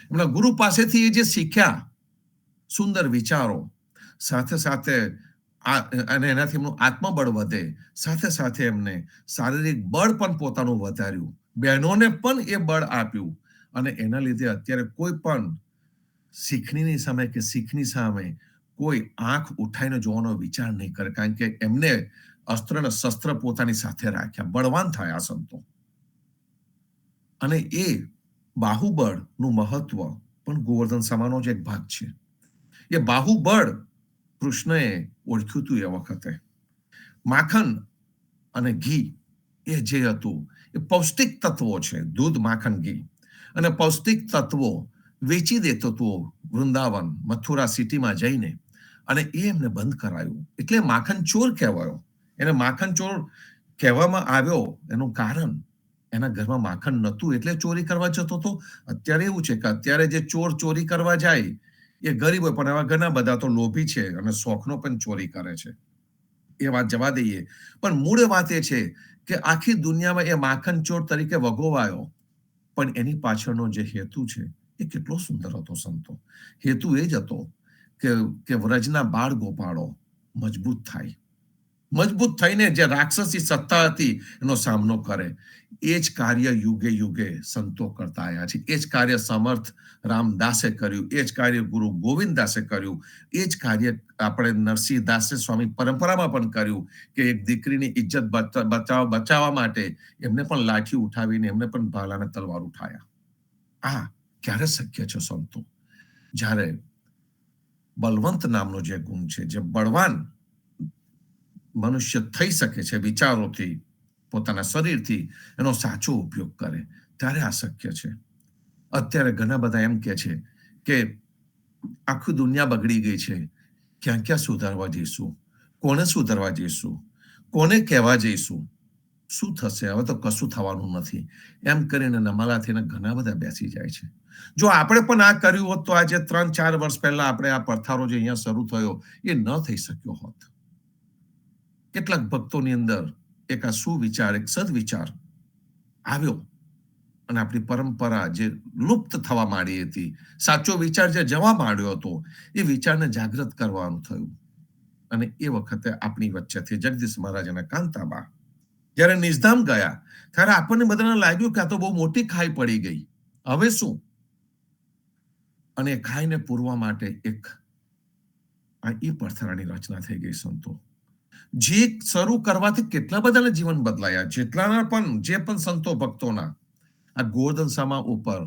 એમના ગુરુ પાસેથી એ જે શીખ્યા સુંદર વિચારો, સાથે સાથે અને એનાથી એમનું આત્મબળ વધે, સાથે સાથે એમને શારીરિક બળ પણ પોતાનું વધાર્યું, બહેનોને પણ એ બળ આપ્યું. અને એના લીધે અત્યારે કોઈ પણ શીખની સામે કે શીખની સામે કોઈ આંખ ઉઠાઈને જોવાનો વિચાર નહીં કરે, કારણ કે એમને અસ્ત્ર અને શસ્ત્ર પોતાની સાથે રાખ્યા, બળવાન થયા સંતો. અને એ બાહુબળનું મહત્વ પણ ગોવર્ધન સમાનો જ એક ભાગ છે. એ બાહુબળ કૃષ્ણએ ઓળખ્યું હતું એ વખતે. માખણ અને ઘી એ જે હતું એ પૌષ્ટિક તત્વો છે, દૂધ, માખણ, ઘી. અને પૌષ્ટિક તત્વો વેચી દેતો હતો વૃંદાવન, મથુરા સિટીમાં જઈને, અને એ એમને બંધ કરાયું. એટલે માખણ ચોર કહેવાયો. એને માખણ ચોર કહેવામાં આવ્યો એનું કારણ એના ઘરમાં માખણ નહોતું એટલે ચોરી કરવા જતો હતો. અત્યારે એવું છે કે અત્યારે જે ચોર ચોરી કરવા જાય એ ગરીબ હોય, પણ એવા ઘણા બધા તો લોભી છે અને શોખનો પણ ચોરી કરે છે. એ વાત જવા દઈએ, પણ મૂળ વાત એ છે કે આખી દુનિયામાં એ માખણ ચોર તરીકે વગોવાયો, પણ એની પાછળનો જે હેતુ છે એ કેટલો સુંદર હતો સંતો. હેતુ એ જ હતો કે વ્રજના બાળ ગોપાળો મજબૂત થાય, મજબૂત થઈને જે રાક્ષસી સત્તા હતી એનો સામનો કરે. એ જ કાર્ય યુગે યુગે સંતો કરતા આવ્યા છે. એ જ કાર્ય સમર્થ રામદાસે કર્યું, એ જ કાર્ય ગુરુ ગોવિંદદાસે કર્યું, એ જ કાર્ય આપણે નરસિંહદાસે સ્વામી પરંપરામાં પણ કર્યું કે એક દીકરીની ઇજ્જત બચાવવા માટે એમને પણ લાઠી ઉઠાવીને એમને પણ ભાલાને તલવાર ઉઠાયા. આ ક્યારે શક્ય છે સંતો? જ્યારે બલવંત નામનો જે ગુણ છે, જે બળવાન મનુષ્ય થઈ શકે છે વિચારોથી, પોતાના શરીરથી એનો સાચો ઉપયોગ કરે, ત્યારે આ શક્ય છે. અત્યારે ઘણા બધા એમ કે છે કે આખી દુનિયા બગડી ગઈ છે, ક્યાં ક્યાં સુધારવા જઈશું, કોને સુધારવા જઈશું, કોને કહેવા જઈશું, શું થશે, હવે તો કશું થવાનું નથી, એમ કરીને નમાલા થઈને ઘણા બધા બેસી જાય છે. જો આપણે પણ આ કર્યું હોત તો આજે 3-4 વર્ષ પહેલા આપણે આ પડથારો જે અહીંયા શરૂ થયો એ ન થઈ શક્યો હોત. કેટલાક ભક્તોની અંદર એક આ સુવિચાર, એક સદવિચાર આવ્યો અને આપણી પરંપરા જે લુપ્ત થવા માંડી હતી, સાચો વિચાર જે જવા માંડ્યો હતો, એ વિચારને જાગૃત કરવાનું થયું. અને એ વખતે આપણી વચ્ચેથી જગદીશ મહારાજ અને કાંતાબા જ્યારે નિઝધામ ગયા ત્યારે આપણને બધાને લાગ્યું કે આ તો બહુ મોટી ખાઈ પડી ગઈ, હવે શું? અને એ ખાઈને પૂરવા માટે એક આ ઈ પડથરાની રચના થઈ ગઈ સંતો. જે શરૂ કરવાથી કેટલા બધાના જીવન બદલાયા, જેટલાના પણ જે પણ સંતો ભક્તોના આ ગોવર્ધન ઉપર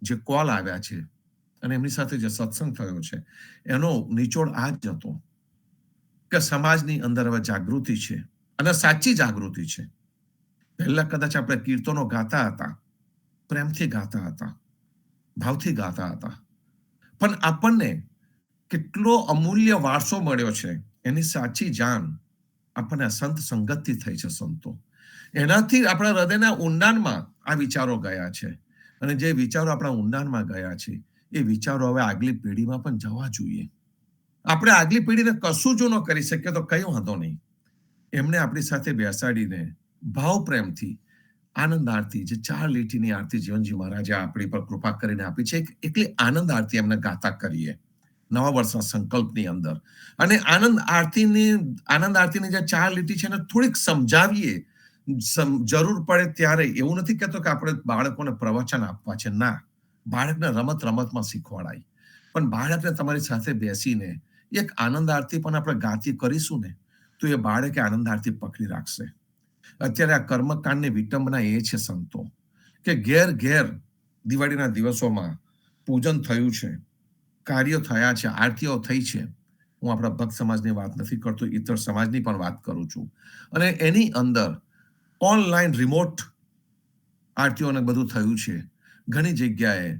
જે કોલ આવ્યા છે અને એમની સાથે જે સત્સંગ થયો છે, એનો નિચોડ આ જ હતો કે સમાજની અંદર હવે જાગૃતિ છે અને સાચી જાગૃતિ છે. પહેલા કદાચ આપણે કીર્તનો ગાતા હતા, પ્રેમથી ગાતા હતા, ભાવથી ગાતા હતા, પણ આપણને કેટલો અમૂલ્ય વારસો મળ્યો છે, એની સાચી જાણ આપણને સંત સંગતથી થઈ છે સંતો. એનાથી આપણા હૃદયના ઊંડાણમાં આ વિચારો ગયા છે અને જે વિચારો આપણા ઊંડાણમાં ગયા છે એ વિચારો હવે આગલી પેઢીમાં પણ જવા જોઈએ. આપણે આગલી પેઢીને કશું જો ન કરી શકીએ તો કઈ વાંધો નહીં, એમને આપણી સાથે બેસાડીને ભાવ પ્રેમથી આનંદ આરતી, જે 4 લીટીની આરતી જીવનજી મહારાજે આપણી પર કૃપા કરીને આપી છે, એટલી આનંદ આરતી એમને ગાતા કરીએ નવા વર્ષના સંકલ્પની અંદર. અને આનંદ આરતીની જે 4 લીટી છે એને થોડીક સમજાવીએ, જરૂર પડે ત્યારે. એવું નથી કહેતો કે આપણે બાળકોને પ્રવચન આપવા છે, ના, બાળકને રમતમાં શીખવાડાય, પણ બાળકને તમારી સાથે બેસીને એક આનંદ આરતી પણ આપણે ગાતી કરીશું ને તો એ બાળકે આનંદ આરતી પકડી રાખશે. અત્યારે આ કર્મકાંડની વિટંબના એ છે સંતો કે ઘેર ઘેર દિવાળીના દિવસોમાં પૂજન થયું છે, કાર્યો થયા છે, આરતીઓ થઈ છે. હું આપણા ભક્ત સમાજની વાત નથી કરતો, ઇતર સમાજની પણ વાત કરું છું. અને એની અંદર ઓનલાઈન રિમોટ આરતીઓને બધું થયું છે. ઘણી જગ્યાએ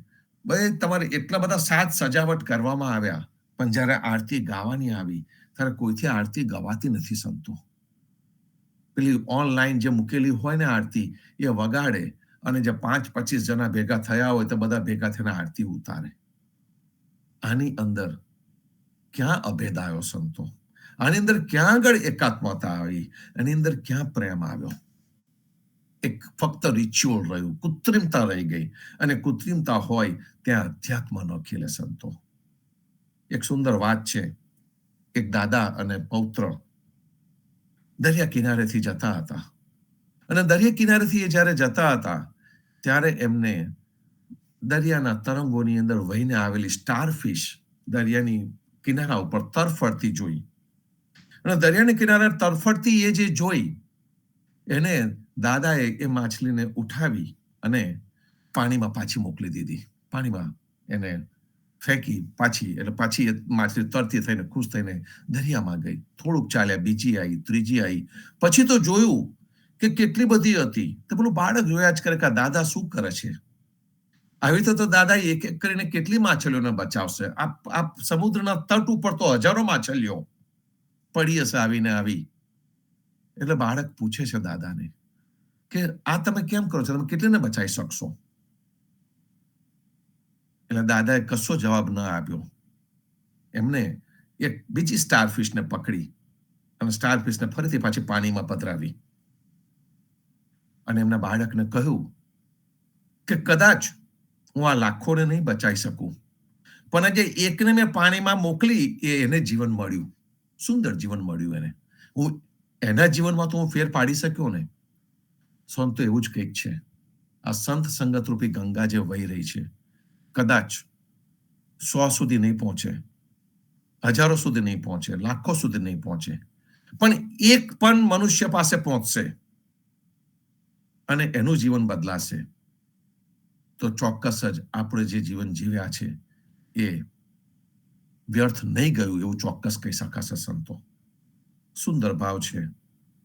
ભાઈ તમારે એટલા બધા સાજ સજાવટ કરવામાં આવ્યા, પણ જ્યારે આરતી ગાવાની આવી ત્યારે કોઈથી આરતી ગવાતી નથી સંતો. પેલી ઓનલાઈન જે મૂકેલી હોય ને આરતી એ વગાડે અને જે 5-25 જણા ભેગા થયા હોય તો બધા ભેગા થઈને આરતી ઉતારે. આની અંદર ક્યાં અભેદ આવ્યો સંતો? આની અંદર ક્યાં આગળ એકાત્મતા આવી? આની અંદર ક્યાં પ્રેમ આવ્યો? એક ફક્ત રિચ્યુઅલ રહ્યું, કૃત્રિમતા રહી ગઈ. અને કૃત્રિમતા હોય ત્યાં અધ્યાત્મ ન ખીલે સંતો. એક સુંદર વાત છે, એક દાદા અને પૌત્ર દરિયા કિનારેથી જતા હતા અને દરિયા કિનારેથી એ જ્યારે જતા હતા ત્યારે એમને દરિયાના તરંગોની અંદર વહીને આવેલી સ્ટારફિશ દરિયાની કિનારા ઉપર તરફડતી જોઈ. અને દરિયાની કિનારે તરફડતી એ જે જોઈ, એને દાદાએ એ માછલીને ઉઠાવી અને પાણીમાં પાછી મોકલી દીધી. પાણીમાં એને ફેંકી પાછી, એટલે પાછી એ માછલી તરતી થઈને ખુશ થઈને દરિયામાં ગઈ. થોડુંક ચાલ્યા, બીજી આવી, ત્રીજી આવી. પછી તો જોયું કે કેટલી બધી હતી. તો પેલું બાળક જોયા જ કરે કે દાદા શું કરે છે. આવી તો દાદા એક એક કરીને કેટલી માછલીઓને બચાવશે. આ સમુદ્રના તટ ઉપર તો હજારો માછલીઓ પડી હશે આવીને આવી. એટલે બાળક પૂછે છે દાદાને કે આ તમે કેમ કરો છો, તમે કેટલીને બચાવી શકશો? એટલે દાદાએ કશો જવાબ ન આપ્યો. એમને એક બીજી સ્ટારફિશને પકડી અને સ્ટારફિશને ફરીથી પાછી પાણીમાં પધરાવી અને એમના બાળકને કહ્યું કે કદાચ હું આ લાખોને નહીં બચાવી શકું, પણ જે એકને મેં પાણીમાં મોકલી એને જીવન મળ્યું, સુંદર જીવન મળ્યું એને. હું એના જીવનમાં તો હું ફેર પાડી શક્યો ને. સંત તો એવું જ કંઈક છે. આ સંત સંગત રૂપી ગંગા જે વહી રહી છે, કદાચ 100 સુધી નહીં પહોંચે, હજારો સુધી નહીં પહોંચે, લાખો સુધી નહીં પહોંચે, પણ એક પણ મનુષ્ય પાસે પહોંચશે અને એનું જીવન બદલાશે, તો ચોક્કસ જ આપણે જે જીવન જીવ્યા છે એ વ્યર્થ નહીં ગયું એવું ચોક્કસ કહી શકાશે. સંતો સુંદર ભાવ છે.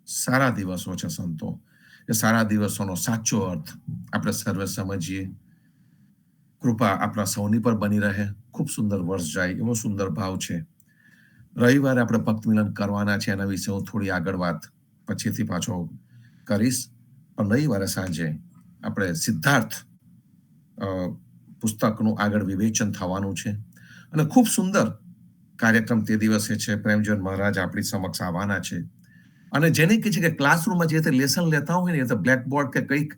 સારા દિવસો છે સંતો. એ સારા દિવસોનો સાચો અર્થ આપણે સર્વે સમજીએ. કૃપા આપણા સૌની પર બની રહે. ખૂબ સુંદર વર્ષ જાય એવો સુંદર ભાવ છે. રવિવારે આપણે ભક્ત મિલન કરવાના છે, એના વિશે હું થોડી આગળ વાત પછીથી પાછો કરીશ. પણ રવિવારે સાંજે આપણે સિદ્ધાર્થ પુસ્તકનું આગળ વિવેચન થવાનું છે અને ખૂબ સુંદર કાર્યક્રમ તે દિવસે છે. પ્રેમજન મહારાજ આપણી સમક્ષ આવવાના છે અને જેને કહે છે કે ક્લાસરૂમમાં જે રીતે લેસન લેતા હોય ને, એ તો બ્લેકબોર્ડ કે કંઈક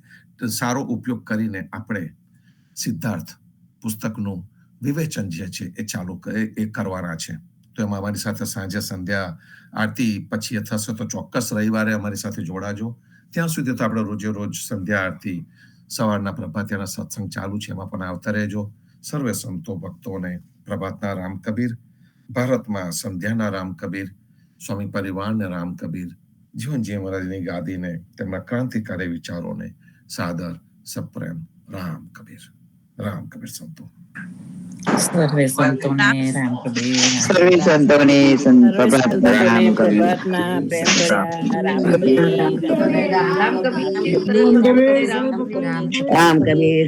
સારો ઉપયોગ કરીને આપણે સિદ્ધાર્થ પુસ્તકનું વિવેચન જે છે એ ચાલુ એ કરવાના છે. તો એમાં અમારી સાથે સાંજે સંધ્યા આરતી પછી એ થશે, તો ચોક્કસ રવિવારે અમારી સાથે જોડાજો. ત્યાં સુધી તો આપણે રોજે રોજ સંધ્યા આરતી, સવારના પ્રભાતિયાના સત્સંગ ચાલુ છે, એમાં પણ આવતા રહેજો. સર્વે સંતો ભક્તોને પ્રભાતના રામ કબીર, ભારતમાં સંધ્યાના રામ કબીર, સ્વામી પરિવારને રામ કબીર, જીવનજી મહારાજની ગાદીને, તેમના ક્રાંતિકારી વિચારોને સાદર સપ્રેમ રામ કબીર. રામ કબીર સંતો. સર્વે સંતોને રામ કબીર. સર્વે સંતોને પ્રભાતના રામ કબીર. પ્રભાતના પ્રેમ ભર્યા રામ કબીર. રામ કબીર.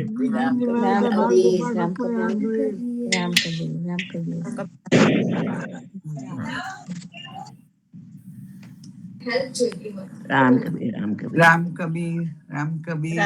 રામ કબીર. રામ કબીર. રામ કબીર.